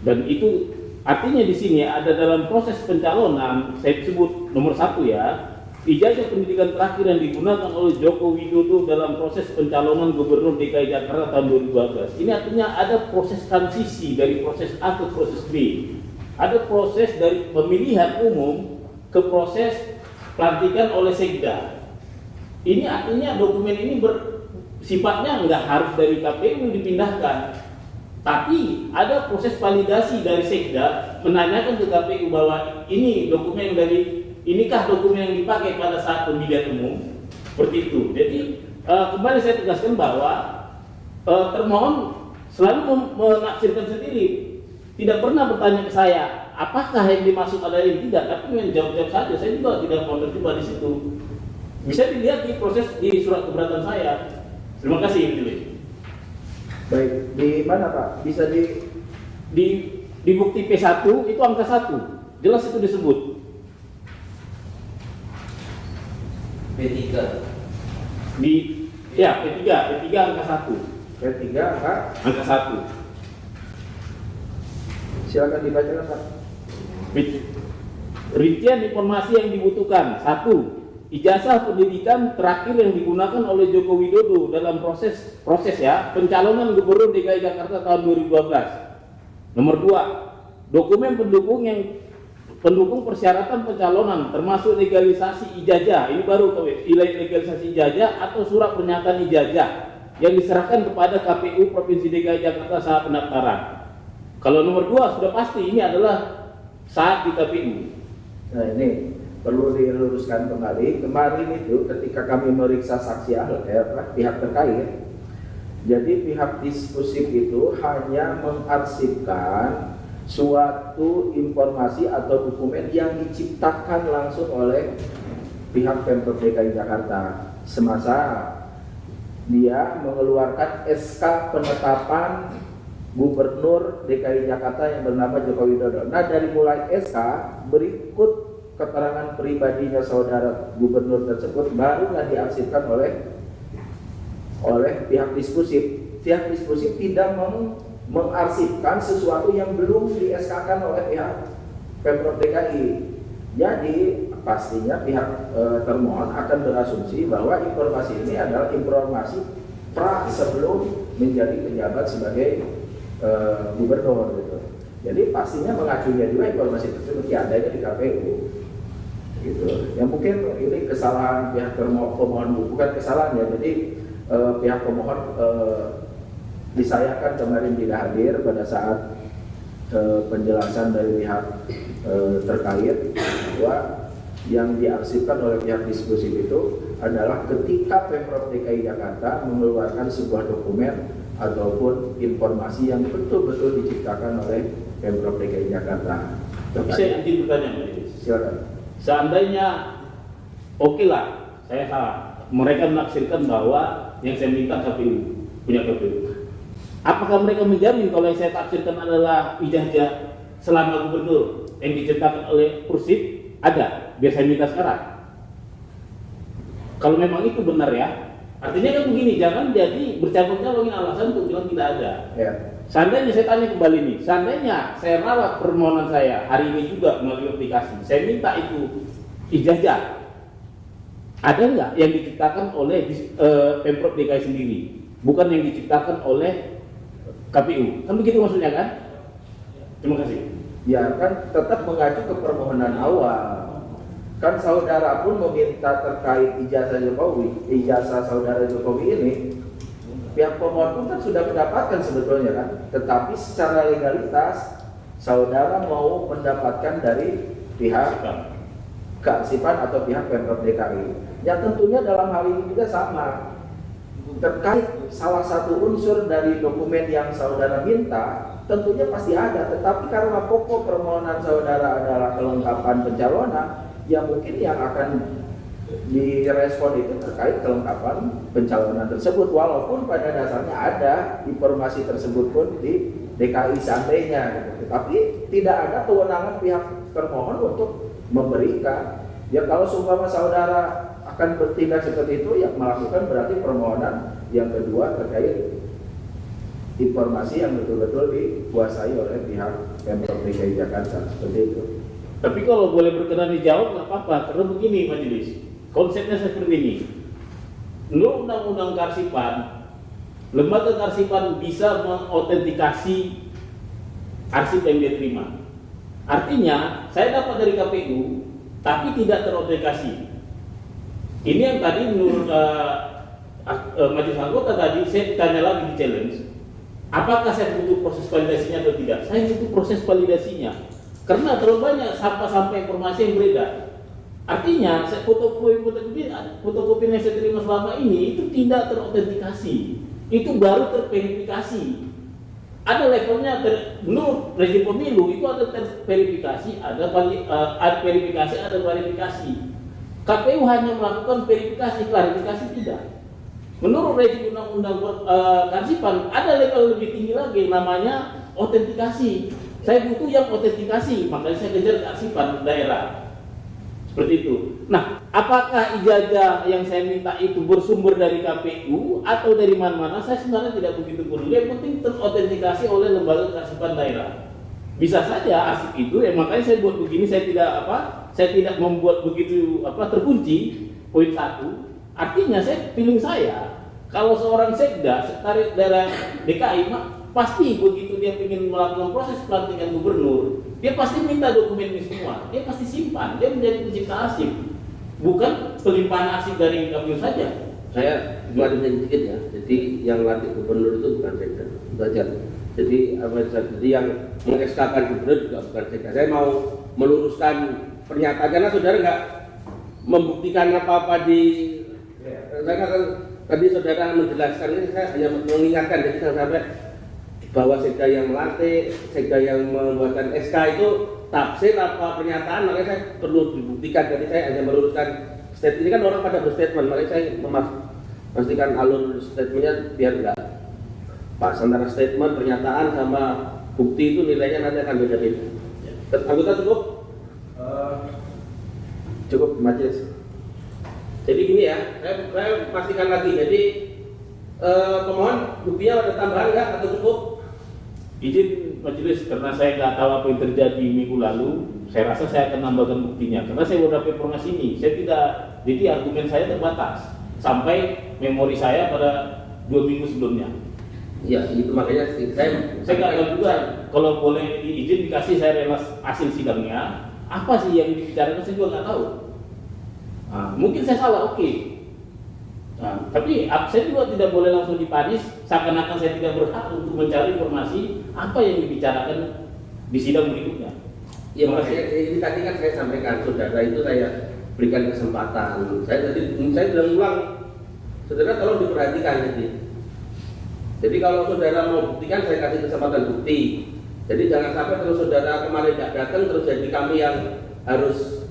Dan itu artinya di sini ada dalam proses pencalonan, saya sebut nomor 1 ya, ijazah pendidikan terakhir yang digunakan oleh Joko Widodo dalam proses pencalonan Gubernur DKI Jakarta tahun 2012. Ini artinya ada proses transisi dari proses A ke proses B. Ada proses dari pemilihan umum ke proses pelantikan oleh Sekda. Ini artinya dokumen ini sifatnya nggak harus dari KPU dipindahkan, tapi ada proses validasi dari Sekda menanyakan ke KPU bahwa ini dokumen inikah dokumen yang dipakai pada saat pemilihan umum, seperti itu. Jadi kembali saya tegaskan bahwa termohon selalu menafsirkan sendiri, tidak pernah bertanya ke saya apakah yang dimaksud ada yang tidak, tapi menjawab saja. Saya juga tidak mau terjebak di situ. Bisa dilihat di proses di surat keberatan saya. Terima kasih. Baik, di mana Pak? Bisa di bukti P1 itu angka 1. Jelas itu disebut. P3. P3 angka 1. P3 Angka 1. silakan dibacakan Pak. Rincian informasi yang dibutuhkan. 1. Ijazah pendidikan terakhir yang digunakan oleh Joko Widodo dalam proses ya pencalonan Gubernur DKI Jakarta tahun 2012. Nomor 2, dokumen pendukung persyaratan pencalonan termasuk legalisasi ijazah. Ini baru legalisasi ijazah atau surat pernyataan ijazah yang diserahkan kepada KPU Provinsi DKI Jakarta saat pendaftaran. Kalau nomor 2 sudah pasti ini adalah saat di KPU. Nah ini perlu diluruskan kembali. Kemarin itu ketika kami meriksa saksi ahli pihak terkait, jadi pihak diskursif itu hanya mengarsipkan suatu informasi atau dokumen yang diciptakan langsung oleh pihak Pemprov DKI Jakarta semasa dia mengeluarkan SK penetapan Gubernur DKI Jakarta yang bernama Joko Widodo. Nah dari mulai SK berikut keterangan pribadinya saudara gubernur tersebut barulah diarsipkan oleh pihak diskursif. Pihak diskursif tidak mengarsipkan sesuatu yang belum di SK-kan oleh pihak Pemprov DKI. Jadi pastinya pihak termohon akan berasumsi bahwa informasi ini adalah informasi sebelum menjadi penjabat sebagai gubernur gitu. Jadi pastinya mengacunya juga informasi tersebut yang adanya di KPU gitu. Yang mungkin ini kesalahan pihak pemohon, bukan kesalahan ya. Jadi pihak pemohon disayangkan kemarin tidak hadir pada saat penjelasan dari pihak terkait bahwa yang diarsipkan oleh pihak diskusi itu adalah ketika Pemprov DKI Jakarta mengeluarkan sebuah dokumen ataupun informasi yang betul-betul diciptakan oleh Pemprov DKI Jakarta. Tapi saya izin bertanya, Pak. Silakan. Seandainya oke lah, saya salah. Mereka menafsirkan bahwa yang saya minta KPU, punya KPU. Apakah mereka menjamin kalau yang saya tafsirkan adalah ijazah selama gubernur yang dicetakkan oleh Persib? Ada, biar saya minta sekarang. Kalau memang itu benar ya, artinya kan begini, jangan jadi bercabang-cabangin alasan untuk bilang tidak ada. Ya. Seandainya saya tanya kembali nih, seandainya saya rawat permohonan saya hari ini juga melalui aplikasi, saya minta itu ijazah, ada nggak yang diciptakan oleh Pemprov DKI sendiri, bukan yang diciptakan oleh KPU? Kan begitu maksudnya kan? Terima kasih. Ya kan tetap mengacu ke permohonan awal. Kan saudara pun meminta terkait ijazah Jokowi, ijazah saudara Jokowi ini, pihak pemohon pun kan sudah mendapatkan sebetulnya kan. Tetapi secara legalitas saudara mau mendapatkan dari pihak kearsipan atau pihak Pemprov DKI. Yang tentunya dalam hal ini juga sama. Terkait salah satu unsur dari dokumen yang saudara minta, tentunya pasti ada, tetapi karena pokok permohonan saudara adalah kelengkapan pencalonan, ya mungkin yang akan direspon itu terkait kelengkapan pencalonan tersebut, walaupun pada dasarnya ada informasi tersebut pun di DKI seandainya gitu. Tetapi tidak ada kewenangan pihak termohon untuk memberikan. Ya kalau seumpama saudara akan bertindak seperti itu, ya melakukan berarti permohonan yang kedua terkait informasi yang betul-betul dikuasai oleh pihak Pemprov DKI Jakarta, seperti itu. Tapi kalau boleh berkenan dijawab nggak apa-apa, karena begini majelis, konsepnya seperti ini. Menurut Undang-Undang Kearsipan, lembaga kearsipan bisa mengautentikasi arsip yang dia terima. Artinya, saya dapat dari KPU, tapi tidak terautentikasi. Ini yang tadi menurut majelis anggota tadi, saya tanya lagi di challenge. Apakah saya butuh proses validasinya atau tidak? Saya butuh proses validasinya. Karena terlalu banyak sampah-sampah informasi yang beredar. Artinya, fotokopi yang saya terima selama ini itu tidak terautentikasi. Itu baru terverifikasi. Ada levelnya, menurut rezim pemilu itu ada terverifikasi, ada verifikasi, ada klarifikasi. KPU hanya melakukan verifikasi, klarifikasi tidak. Menurut rezim undang-undang kearsipan ada level lebih tinggi lagi, namanya autentikasi. Saya butuh yang autentikasi, makanya saya kejar kearsipan daerah. Seperti itu. Nah, apakah ijazah yang saya minta itu bersumber dari KPU atau dari mana-mana? Saya sebenarnya tidak begitu peduli. Yang penting terautentikasi oleh lembaga kearsipan daerah. Bisa saja arsip itu, makanya saya buat begini. Saya tidak membuat begitu terkunci. Poin 1. Artinya feeling saya, kalau seorang sekda, sekretaris daerah DKI, pasti begitu dia ingin melakukan proses pelantikan gubernur, dia pasti minta dokumen ini semua, dia pasti simpan, dia menjadi pencipta arsip, bukan pelimpahan arsip dari KPU saja. Saya klarifikasi sedikit ya, jadi yang lantik gubernur itu bukan sekda, itu aja. Jadi yang mengeskakan gubernur juga bukan sekda. Saya mau meluruskan pernyataan karena saudara nggak membuktikan apa-apa di. Saya kan tadi saudara menjelaskan ini, saya hanya mengingatkan, jadi saya sampai bahwa sekda yang melantik, sekda yang membuatkan SK itu tafsir apa pernyataan, makanya saya perlu dibuktikan. Jadi saya hanya meluruskan statement. Ini kan orang pada berstatement, makanya saya memastikan alur statementnya biar enggak pas antara statement, pernyataan sama bukti itu nilainya nanti akan beda-beda. Anggota cukup? Cukup majelis. Jadi gini ya, saya pastikan lagi. Jadi pemohon buktinya ada tambahan nggak atau cukup? Izin majelis, karena saya nggak tahu apa yang terjadi minggu lalu, saya rasa saya akan nambahkan buktinya. Karena saya baru dapat informasi ini, saya tidak, jadi argumen saya terbatas sampai memori saya pada 2 minggu sebelumnya. Iya, itu makanya saya nggak tahu juga, kalau boleh izin dikasih saya relas hasil sidangnya, apa sih yang dibicarakan saya juga nggak tahu. Nah, mungkin saya salah, oke. Nah, tapi saya juga tidak boleh langsung dipanis, seakan-akan saya tidak berhak untuk mencari informasi apa yang dibicarakan di sidang berikutnya. Ya makanya ini tadi kan saya sampaikan, saudara itu saya berikan kesempatan. Saya bilang ulang, saudara tolong diperhatikan jadi kalau saudara mau buktikan, saya kasih kesempatan bukti. Jadi jangan sampai terus saudara kemarin tidak datang, terus jadi kami yang harus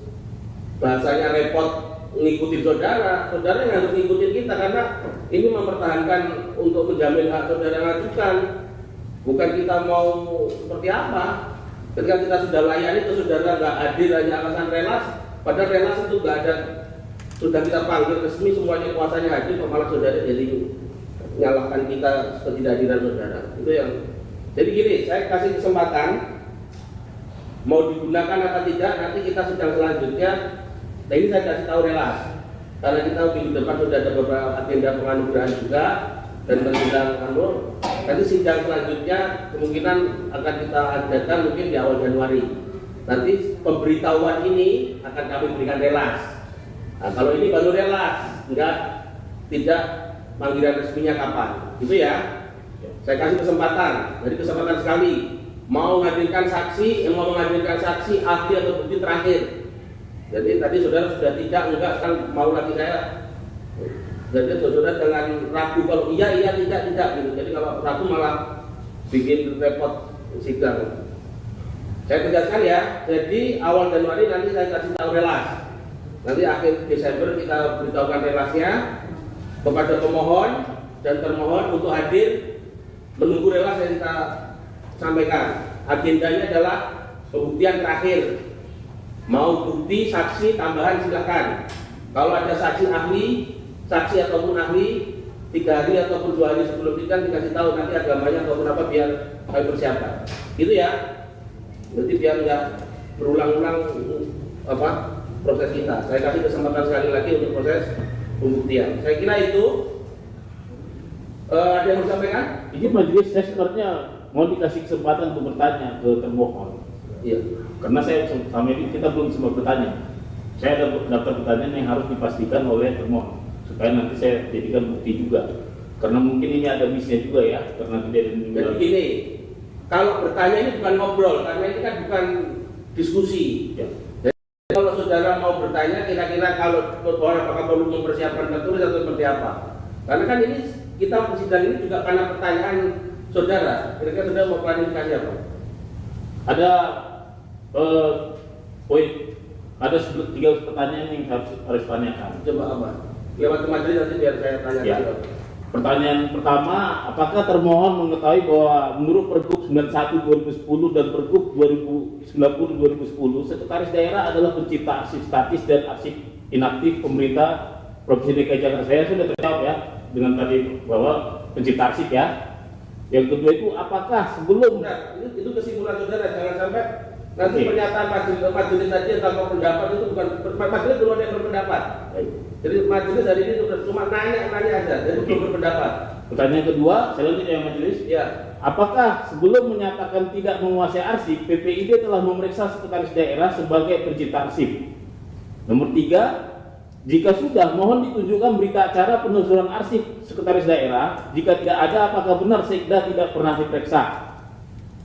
bahasanya repot ngikutin saudara yang harus ngikutin kita, karena ini mempertahankan untuk menjamin hak saudara ngajukan, bukan kita mau seperti apa. Ketika kita sudah layani itu saudara nggak hadir hanya alasan relas, padahal relas itu nggak ada, sudah kita panggil resmi semuanya kuasanya hadir, kok malah saudara jadi nyalahkan kita ketidakhadiran saudara. Itu yang jadi gini, saya kasih kesempatan mau digunakan atau tidak, nanti kita sidang selanjutnya. Nah ini saya kasih tahu relas, karena kita minggu depan sudah ada beberapa agenda penganugerahan juga dan menjelang nanti sidang selanjutnya kemungkinan akan kita adakan mungkin di awal Januari. Nanti pemberitahuan ini akan kami berikan relas. Nah kalau ini baru relas, tidak panggilan resminya kapan, gitu ya. Saya kasih kesempatan, jadi kesempatan sekali. Mau menghadirkan saksi, yang mau menghadirkan saksi, ahli atau bukti terakhir. Jadi tadi saudara sudah enggak, kan mau lagi saya. Jadi saudara jangan ragu kalau iya tidak gitu. Jadi kalau ragu malah bikin repot sidang. Saya tegaskan ya. Jadi awal Januari nanti saya kasih tahu relas. Nanti akhir Desember kita beritahukan relasnya kepada pemohon dan termohon untuk hadir menunggu relas yang kita sampaikan. Agendanya adalah pembuktian terakhir. Mau bukti saksi tambahan silakan. Kalau ada saksi ahli, saksi ataupun ahli 3 hari ataupun 2 hari sebelum sidang dikasih tahu nanti agamanya ataupun apa biar kami persiapkan. Gitu ya. Berarti biar nggak berulang-ulang proses kita. Saya kasih kesempatan sekali lagi untuk proses pembuktian. Saya kira itu. Ada yang mau disampaikan? Ini majelis, saya sebenarnya mau dikasih kesempatan untuk bertanya ke termohon. Iya. Karena saya sama ini kita belum sempat bertanya. Saya ada daftar pertanyaan yang harus dipastikan oleh termohon supaya nanti saya jadikan bukti juga. Karena mungkin ini ada misinya juga ya, karena kejadian. Jadi gini, kalau bertanya ini bukan ngobrol, karena ini kan bukan diskusi. Ya. Kalau saudara mau bertanya, kira-kira kalau apakah perlu mempersiapkan tertulis atau seperti apa? Karena kan ini kita persidangan ini juga karena pertanyaan saudara. Kira-kira saudara mau klarifikasi apa? Ada ada 3 pertanyaan yang harus tanyakan. Coba apa? Lewat ke majelis nanti biar saya tanya. Ya. Pertanyaan pertama, apakah termohon mengetahui bahwa menurut Pergub 91 2010 dan Pergub 2090 2010, sekretaris daerah adalah pencipta arsip statis dan arsip inaktif pemerintah Provinsi DKI Jakarta. Saya sudah terjawab ya dengan tadi bahwa pencipta arsip ya. Yang kedua itu, apakah sebelum itu kesimpulan saudara, jangan sampai nanti pernyataan majelis tadi tanpa pendapat itu bukan majelis belum ada yang berpendapat. Jadi majelis hari ini cuma nanya aja, jadi belum berpendapat. Pertanyaan kedua, selanjutnya yang majelis, ya. Apakah sebelum menyatakan tidak menguasai arsip, PPID telah memeriksa sekretaris daerah sebagai pencipta arsip? Nomor 3, jika sudah, mohon ditunjukkan berita acara penelusuran arsip sekretaris daerah. Jika tidak ada, apakah benar Sekda tidak pernah diperiksa?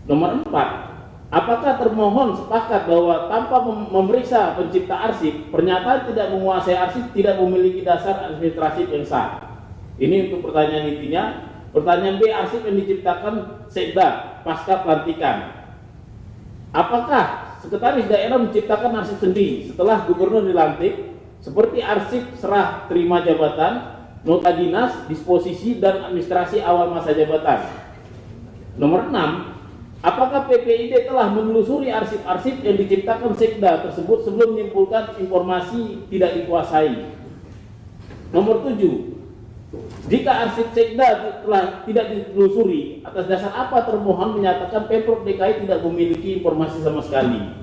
Nomor 4, apakah termohon sepakat bahwa tanpa memeriksa pencipta arsip, pernyataan tidak menguasai arsip tidak memiliki dasar administratif yang sah? Ini untuk pertanyaan intinya. Pertanyaan B, arsip yang diciptakan Sekda pasca pelantikan. Apakah sekretaris daerah menciptakan arsip sendiri setelah gubernur dilantik, seperti arsip serah terima jabatan, nota dinas, disposisi, dan administrasi awal masa jabatan? Nomor 6, apakah PPID telah menelusuri arsip-arsip yang diciptakan Sekda tersebut sebelum menyimpulkan informasi tidak dikuasai? Nomor 7, Jika arsip Sekda telah tidak ditelusuri, atas dasar apa termohon menyatakan Pemprov DKI tidak memiliki informasi sama sekali?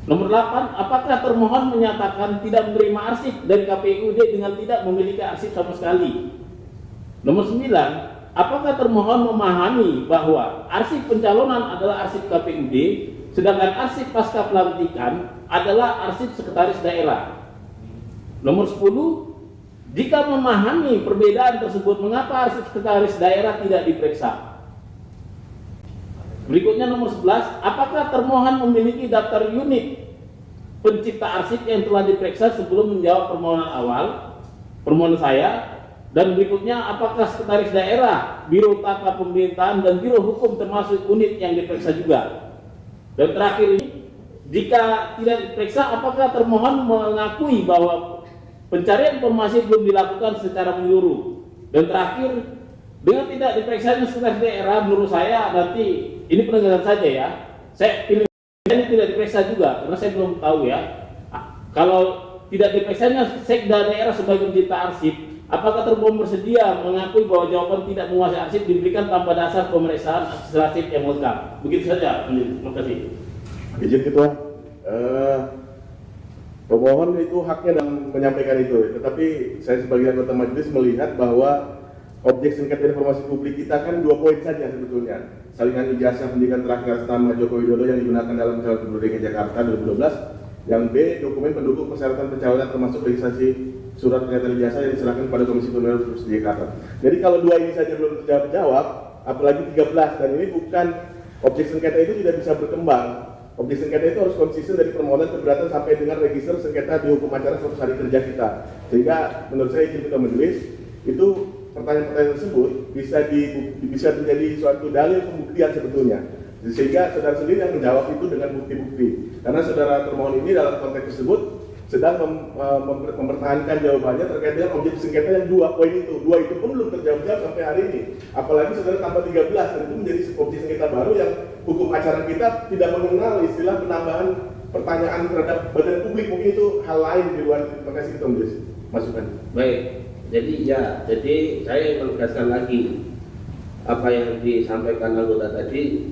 Nomor 8, apakah termohon menyatakan tidak menerima arsip dari KPUD dengan tidak memiliki arsip sama sekali? Nomor 9, apakah termohon memahami bahwa arsip pencalonan adalah arsip KPUD, sedangkan arsip pasca pelantikan adalah arsip sekretaris daerah? Nomor 10, jika memahami perbedaan tersebut, mengapa arsip sekretaris daerah tidak diperiksa? Berikutnya nomor 11, apakah termohon memiliki daftar unit pencipta arsip yang telah diperiksa sebelum menjawab permohonan saya? Dan berikutnya, apakah sekretaris daerah, biro tata pemerintahan, dan biro hukum termasuk unit yang diperiksa juga? Dan terakhir ini, jika tidak diperiksa, apakah termohon mengakui bahwa pencarian informasi belum dilakukan secara menyeluruh? Dan terakhir, dengan tidak diperiksanya sekretaris daerah, menurut saya nanti ini penegasan saja ya. Saya pilih ini tidak diperiksa juga karena saya belum tahu ya. Kalau tidak diperiksanya sekda daerah sebagai pencipta arsip, apakah termohon bersedia mengakui bahwa jawaban tidak menguasai arsip diberikan tanpa dasar pemeriksaan administratif yang lengkap? Begitu saja. Terima kasih. Izin Ketua. Pemohon itu haknya dalam menyampaikan itu, tetapi saya sebagai anggota majelis melihat bahwa objek sengketa informasi publik kita kan 2 poin saja sebetulnya. Salinan ijazah pendidikan terakhir atas nama Joko Widodo yang digunakan dalam calon gubernur DKI Jakarta 2012. Yang B, dokumen pendukung persyaratan pencalonan termasuk registrasi surat pernyataan ijazah yang diserahkan pada Komisi Pemilihan Provinsi Jakarta. Jadi kalau 2 ini saja belum terjawab, apalagi 13, dan ini bukan objek sengketa itu tidak bisa berkembang. Objek sengketa itu harus konsisten dari permohonan keberatan sampai dengan register sengketa di hukum acara 100 hari kerja kita. Sehingga menurut saya izin Ketua Majelis itu pertanyaan-pertanyaan tersebut bisa menjadi suatu dalil pembuktian sebetulnya. Sehingga saudara sendiri yang menjawab itu dengan bukti-bukti. Karena saudara termohon ini dalam konteks tersebut sedang mempertahankan jawabannya terkait dengan objek sengketa yang 2 poin itu. 2 itu pun belum terjawab sampai hari ini. Apalagi saudara tambah 13 dan itu menjadi objek sengketa baru yang hukum acara kita tidak mengenal istilah penambahan pertanyaan terhadap badan publik. Mungkin itu hal lain di luar. Terima kasih Ketua Majelis. Masukan. Baik. Jadi saya menegaskan lagi apa yang disampaikan anggota tadi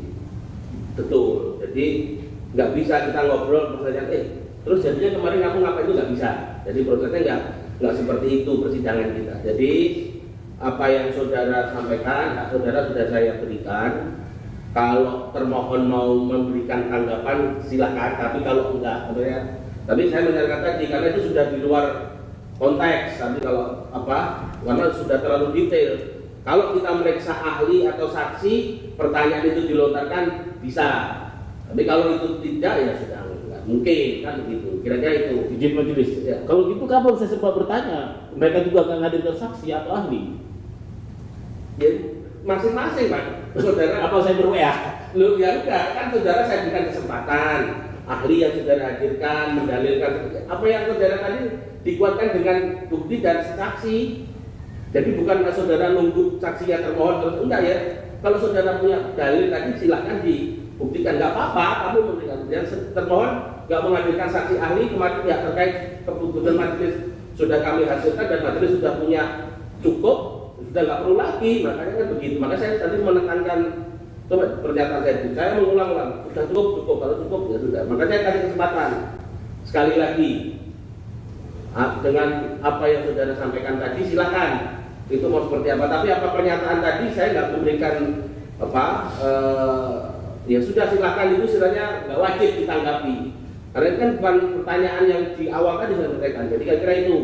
betul. Jadi nggak bisa kita ngobrol pertanyaan terus jadinya kemarin aku ngapain, itu nggak bisa. Jadi prosesnya nggak seperti itu persidangan kita. Jadi apa yang saudara sampaikan, hak saudara sudah saya berikan. Kalau termohon mau memberikan tanggapan silakan, tapi kalau enggak, tapi saya menyarankan tadi karena itu sudah di luar konteks. Tapi kalau karena sudah terlalu detail. Kalau kita meriksa ahli atau saksi, pertanyaan itu dilontarkan bisa. Tapi kalau itu tidak ya sudah. Mungkin kan begitu, kira-kira itu. Izin majelis. Ya. Kalau gitu kapan saya sempat bertanya? Mereka juga nggak hadirkan saksi atau ahli? Ya, masing-masing Pak. Saudara apa saya ber-WA? Lu ya enggak, kan saudara saya berikan kesempatan. Ahli yang saudara hadirkan, mendalilkan apa yang saudara tadi dikuatkan dengan bukti dan saksi. Jadi bukan saudara nunggu saksinya termohon terus, enggak ya. Kalau saudara punya dalil tadi silakan dibuktikan, nggak apa-apa kamu memberikan. Yang termohon nggak menghadirkan saksi ahli kemarin ya terkait keputusan majelis sudah kami hasilkan dan majelis sudah punya cukup, sudah nggak perlu lagi. Makanya kan begitu. Maka saya tadi menekankan pernyataan saya mengulang-ulang sudah cukup, kalau cukup ya sudah. Maka saya kasih kesempatan sekali lagi dengan apa yang saudara sampaikan tadi silakan itu mau seperti apa. Tapi apa pernyataan tadi saya nggak memberikan ya sudah silakan, itu istilahnya nggak wajib ditanggapi. Karena itu kan bukan pertanyaan yang di awal tadi saya sampaikan. Jadi kira-kira itu.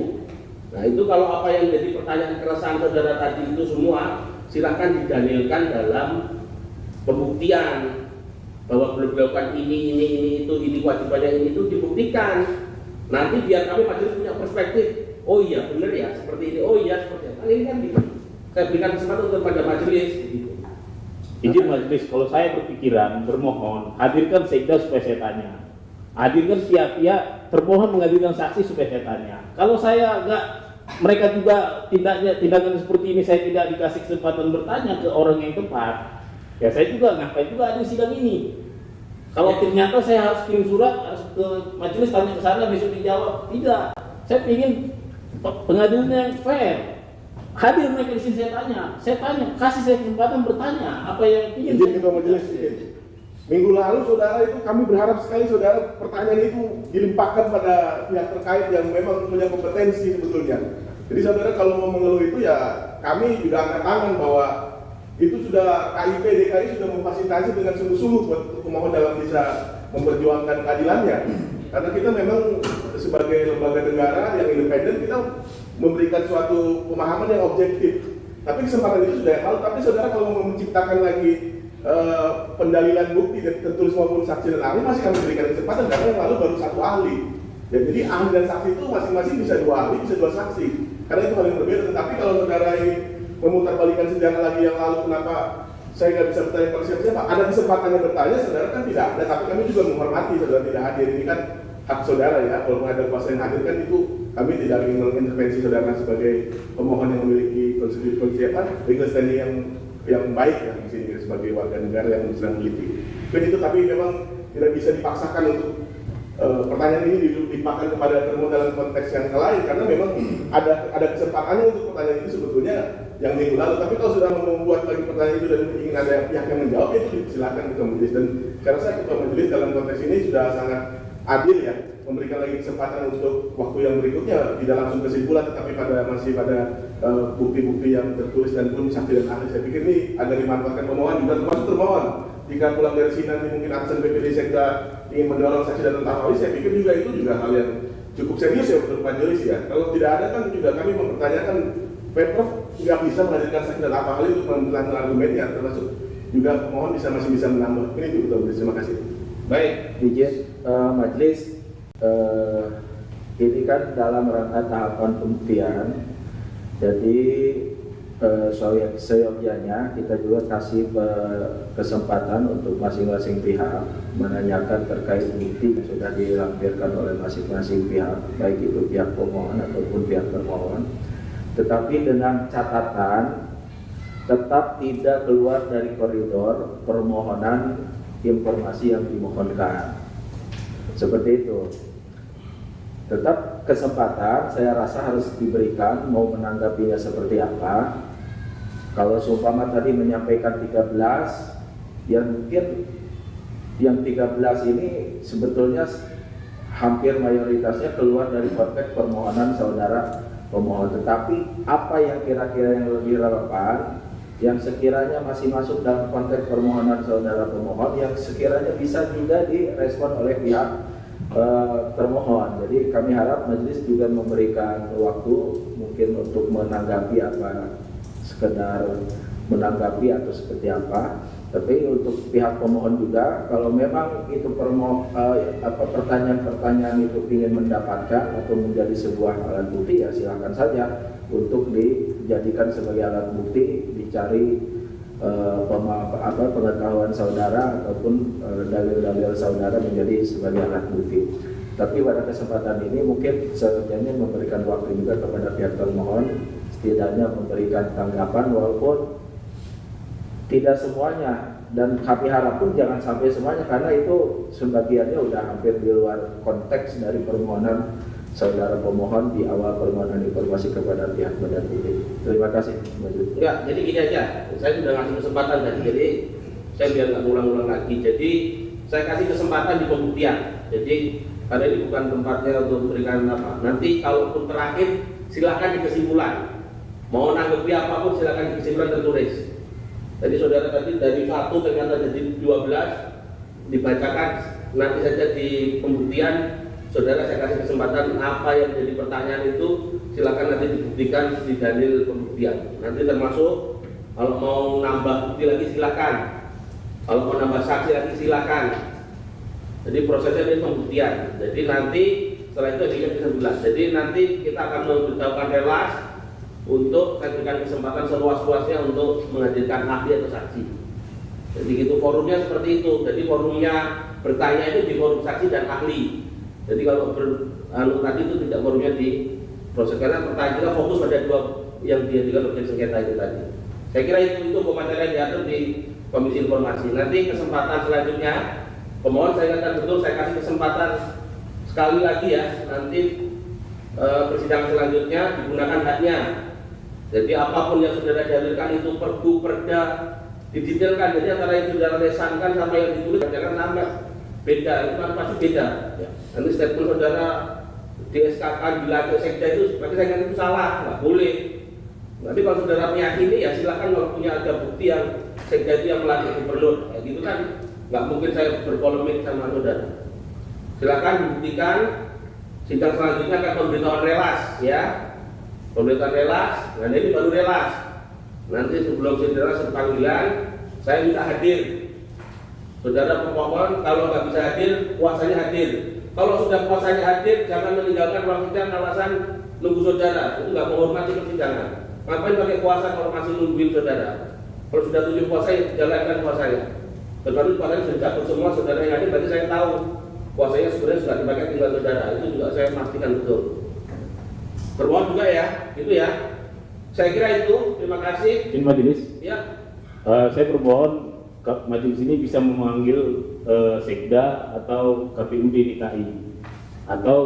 Nah itu kalau apa yang jadi pertanyaan keresahan saudara tadi itu semua silakan didalilkan dalam pembuktian bahwa belum dilakukan ini kewajibannya ini itu dibuktikan. Nanti biar kami majelis punya perspektif. Oh iya benar ya seperti ini. Oh iya seperti itu. Nah, ini kan saya berikan kesempatan untuk pada majelis. Gitu. Izin majelis, kalau saya berpikiran bermohon hadirkan sekda supaya saya tanya. Hadirkan pihak-pihak termohon menghadirkan saksi supaya saya tanya. Kalau saya enggak, mereka juga tindakan seperti ini saya tidak dikasih kesempatan bertanya ke orang yang tepat. Ya saya juga ngapain juga ada sidang ini. Kalau ternyata saya harus kirim surat harus ke majelis tanya ke sana besok dijawab. Tidak. Saya ingin pengadilan yang fair. Hadir mereka di sini, saya tanya, kasih saya kesempatan bertanya apa yang ingin. Izin ketua majelis. Minggu lalu saudara itu kami berharap sekali saudara pertanyaan itu dilimpahkan pada pihak terkait yang memang punya kompetensi sebetulnya. Jadi saudara kalau mau mengeluh itu ya kami juga angkat tangan bahwa itu sudah KIP DKI sudah memfasilitasi dengan sungguh-sungguh buat pemohon dalam bisa memperjuangkan keadilannya. Karena kita memang sebagai lembaga negara yang independen kita memberikan suatu pemahaman yang objektif. Tapi kesempatan itu sudah yang lalu. Tapi saudara kalau mau menciptakan lagi pendalilan bukti dan tertulis maupun saksi dan ahli masih kami berikan kesempatan karena yang lalu baru satu ahli. Ya, jadi ahli dan saksi itu masing-masing bisa dua ahli, bisa dua saksi. Karena itu hal yang berbeda. Tetapi kalau saudara ini memutarbalikkan sejarah lagi yang lalu, kenapa saya nggak bisa bertanya pada siapa? Ada kesempatannya bertanya, saudara kan tidak ada. Tapi kami juga menghormati saudara tidak hadir. Ini kan hak saudara ya. Kalau ada kuasa yang hadir kan itu kami tidak ingin mengintervensi saudara sebagai pemohon yang memiliki konsekuensi legal standing yang baik ya di sini sebagai warga negara yang sedang meneliti. Dan itu tapi memang tidak bisa dipaksakan untuk pertanyaan ini dilimpahkan kepada termohon dalam konteks yang lain karena memang ada kesempatannya untuk pertanyaan itu sebetulnya yang minggu lalu. Tapi kalau sudah membuat lagi pertanyaan itu dan ingin ada pihak yang menjawab itu silakan ketua majelis. Dan saya rasa ketua majelis dalam konteks ini sudah sangat adil ya, memberikan lagi kesempatan untuk waktu yang berikutnya tidak langsung kesimpulan tetapi masih pada bukti-bukti yang tertulis dan pun saksi dan ahli. Saya pikir ini agar dimanfaatkan pemohon juga termasuk termohon jika pulang dari sini nanti mungkin aksen PPD Sekda ingin mendorong saksi dan ahli, saya pikir juga itu juga hal yang cukup serius ya untuk majelis ya. Kalau tidak ada kan juga kami mempertanyakan Pemprov nggak bisa menghadirkan saksi dan ahli untuk menjelaskan argumennya, termasuk juga pemohon masih bisa menambah. Ini itu betul. Terima kasih. Baik, izin majelis ini kan dalam rangka tahapan pembuktian. Jadi seyogyanya kita juga kasih kesempatan untuk masing-masing pihak menanyakan terkait bukti yang sudah dilampirkan oleh masing-masing pihak, baik itu pihak pemohon ataupun pihak termohon. Tetapi dengan catatan tetap tidak keluar dari koridor permohonan informasi yang dimohonkan. Seperti itu. Tetap kesempatan saya rasa harus diberikan mau menanggapinya seperti apa. Kalau seumpama tadi menyampaikan 13, ya mungkin yang 13 ini sebetulnya hampir mayoritasnya keluar dari konteks permohonan saudara pemohon. Tetapi apa yang kira-kira yang lebih relevan, yang sekiranya masih masuk dalam konteks permohonan saudara pemohon, yang sekiranya bisa juga direspon oleh pihak termohon. Jadi kami harap majelis juga memberikan waktu mungkin untuk menanggapi apa, sekedar menanggapi atau seperti apa. Tapi untuk pihak pemohon juga kalau memang itu pertanyaan-pertanyaan itu ingin mendapatkan atau menjadi sebuah alat bukti, ya silakan saja untuk dijadikan sebagai alat bukti, dicari pengetahuan saudara ataupun dalil-dalil saudara menjadi sebagai alat bukti. Tapi pada kesempatan ini mungkin selanjutnya memberikan waktu juga kepada pihak termohon, setidaknya memberikan tanggapan walaupun tidak semuanya, dan kami harap pun jangan sampai semuanya karena itu sebagiannya udah hampir di luar konteks dari permohonan saudara pemohon di awal permohonan informasi kepada pihak badan hukum. Terima kasih. Ya, jadi gini aja, saya sudah ngasih kesempatan tadi, jadi saya biar nggak ngulang-ngulang lagi. Jadi saya kasih kesempatan di pembuktian. Jadi karena ini bukan tempatnya untuk memberikan apa. Nanti kalaupun terakhir silakan di kesimpulan. Mau nanggapi apapun silakan di kesimpulan tertulis. Jadi saudara tadi dari 1 ternyata jadi 12 dibacakan nanti saja di pembuktian. Saudara saya kasih kesempatan apa yang jadi pertanyaan itu silakan nanti dibuktikan di dalil pembuktian. Nanti termasuk kalau mau nambah bukti lagi silakan. Kalau mau nambah saksi lagi silakan. Jadi prosesnya ini pembuktian. Jadi nanti setelah itu tingkat ke-11. Jadi nanti kita akan memberitahukan relas untuk memberikan kesempatan seluas-luasnya untuk menghadirkan ahli atau saksi. Jadi gitu forumnya seperti itu. Jadi forumnya bertanya itu di forum saksi dan ahli. Jadi kalau tadi itu tidak forumnya di proses karena pertanyaan kita fokus pada dua yang diajukan objek sengketa itu tadi. Saya kira itu pemateri yang diatur di Komisi Informasi. Nanti kesempatan selanjutnya pemohon saya katakan betul saya kasih kesempatan sekali lagi ya nanti persidangan selanjutnya digunakan haknya Jadi apapun yang saudara dalilkan itu perbu, perda, didetailkan. Jadi antara yang saudara lesankan sama yang ditulis jangan nambah, beda, itu kan pasti beda. Nanti statement saudara di SKK dilatih sekda itu, berarti saya ingat itu salah, nggak boleh. Nanti kalau saudara meyakini ya silakan, kalau punya ada bukti yang sekda itu yang melatih gubernur, ya gitu kan, nggak mungkin saya berpolemik sama saudara. Silakan dibuktikan. Sidang selanjutnya akan pemberitahuan relas, ya. Pemberitahuan relas, nah ini baru relas. Nanti sebelum saudara panggilan, saya minta hadir. Saudara pemohon kalau nggak bisa hadir, kuasanya hadir. Kalau sudah kuasanya hadir, jangan meninggalkan ruang sidang alasan nunggu saudara. Itu nggak menghormati persidangan. Ngapain pakai kuasa kalau masih nungguin saudara? Kalau sudah tujuh kuasa, jalankan kuasanya. Terbaru kuasanya sudah cabut semua, saudara yang hadir, berarti saya tahu kuasanya sebenarnya sudah dipakai tinggal saudara. Itu juga saya pastikan betul. Bermohon juga ya, itu ya. Saya kira itu. Terima kasih. Izin majelis. Ya. Saya bermohon majelis ini bisa memanggil Sekda atau KPUD DKI, atau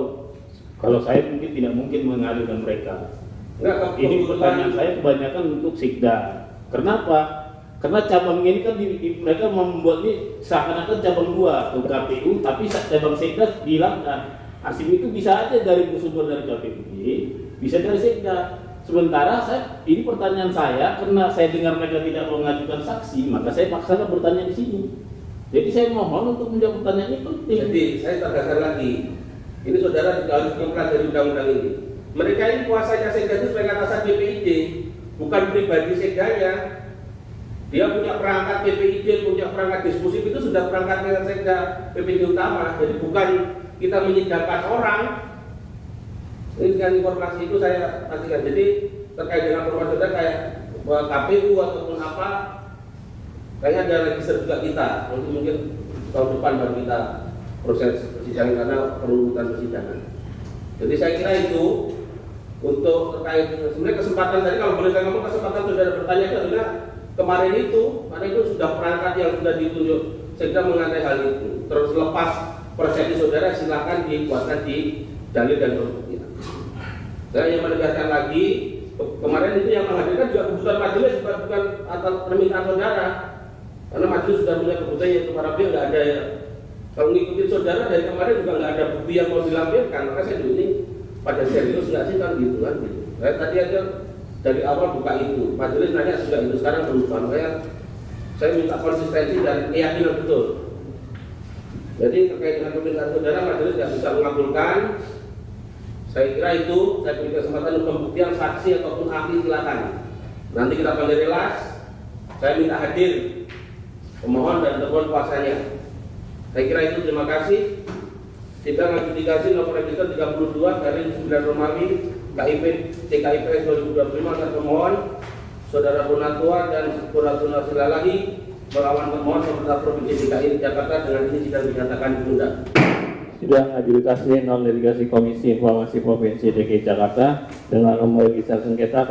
kalau saya mungkin tidak mungkin mengadukan mereka. Enggak, Ini pertanyaan saya kebanyakan untuk Sekda. Kenapa? Karena cabang ini kan mereka membuat ini seakan-akan cabang 2 untuk KPU, tapi cabang Sekda dihilangkan. Arsip itu bisa aja dari sumber dari KPUD, bisa dari Sekda. Sementara ini pertanyaan saya, karena saya dengar mereka tidak mengajukan saksi, maka saya paksakan bertanya di sini. Jadi saya mohon untuk menjawab pertanyaan ini penting. Jadi saya tegaskan lagi, ini saudara juga harus mempelajari undang-undang ini. Mereka ini kuasanya Sekda itu sebagai atasan BPID, bukan pribadi Sekdanya. Dia punya perangkat BPID, punya perangkat disposif, itu sudah perangkat dengan Sekda BPID utama. Jadi bukan kita menyidangkan orang. Ini dengan informasi itu saya pastikan. Jadi terkait dengan informasi saudara kayak KPU ataupun apa, kayaknya ada register juga kita. Nanti mungkin tahun depan baru kita proses persidangan karena perurutan persidangan. Jadi saya kira itu untuk terkait sebenarnya kesempatan tadi, kalau boleh saya ngomong, kesempatan saudara bertanya itu adalah kemarin itu, karena itu sudah perangkat yang sudah ditunjuk, Sekda mengenai hal itu. Terus lepas persepsi saudara silakan dikuatkan di dalil dan bukti. Saya yang menegaskan lagi, kemarin itu yang menghadirkan juga keputusan majelis, bukan atas permintaan saudara. Karena majelis sudah punya keputusan yang para pihak nggak ada ya. Kalau ngikutin saudara dari kemarin juga nggak ada bukti yang mau dilampirkan, maka saya dulu ini pada serius nggak sih kan gitu kan? Gitu. Saya tadi aja dari awal buka itu, majelis nanya sudah itu, sekarang berubah. Saya minta konsistensi dan keyakinan betul. Jadi terkait dengan permintaan saudara, majelis tidak bisa mengabulkan. Saya kira itu, saya beri kesempatan untuk pembuktian saksi ataupun ahli, silakan. Nanti kita panggil relas. Saya minta hadir pemohon dan termohon kuasanya. Saya kira itu, terima kasih. Sidang adjudikasi nomor register 32/9 Romawi KIP TKIPS 2025 dan pemohon Saudara Bonatua dan Bonatua Silalahi melawan pemohon pemerintah Provinsi DKI Jakarta, dengan ini sidang dinyatakan ditunda. Sidang adjudikasi non litigasi Komisi Informasi Provinsi DKI Jakarta dengan nomor register sengketa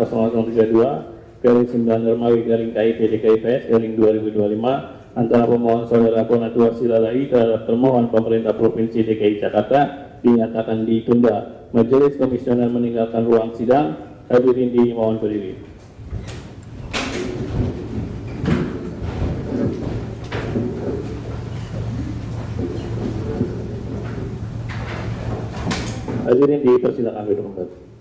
0032/9/KIP DKIPS 2025 antara pemohon Saudara Bonatua Silalahi terhadap termohon pemerintah Provinsi DKI Jakarta dinyatakan ditunda. Majelis komisioner meninggalkan ruang sidang. Hadirin dimohon berdiri. Hadirin dipersilakan duduk kembali.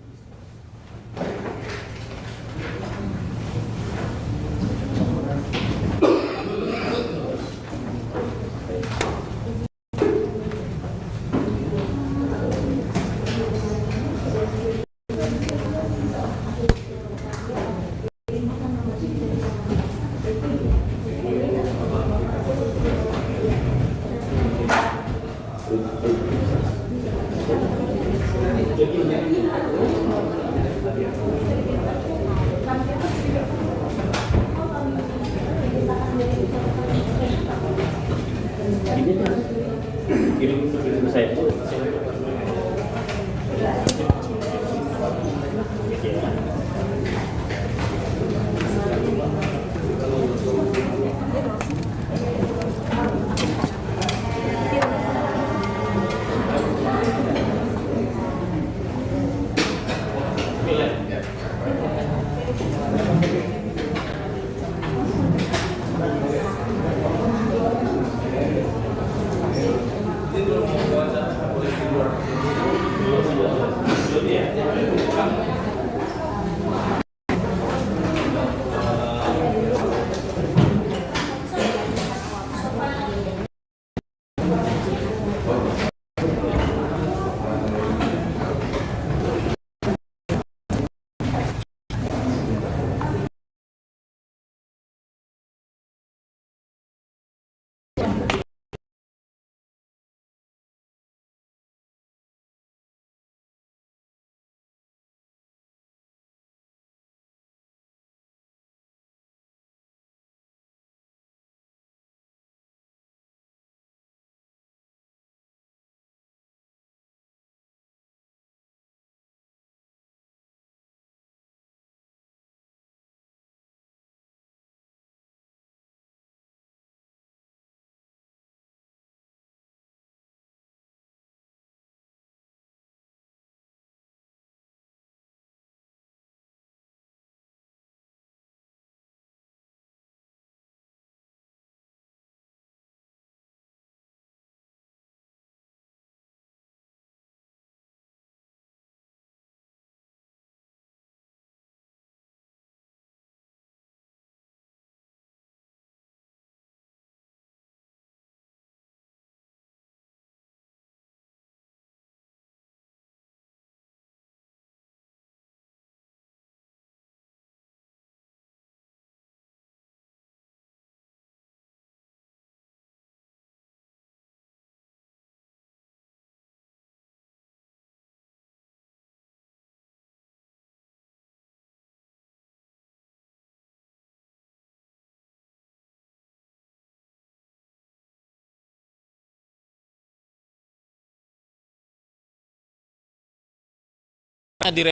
di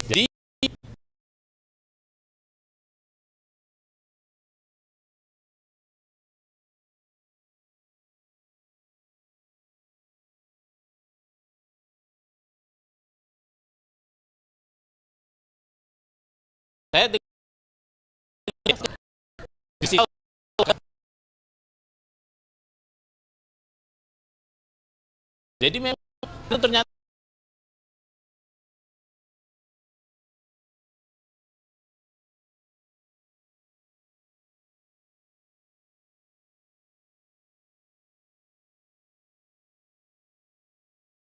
jadi saya jadi memang ternyata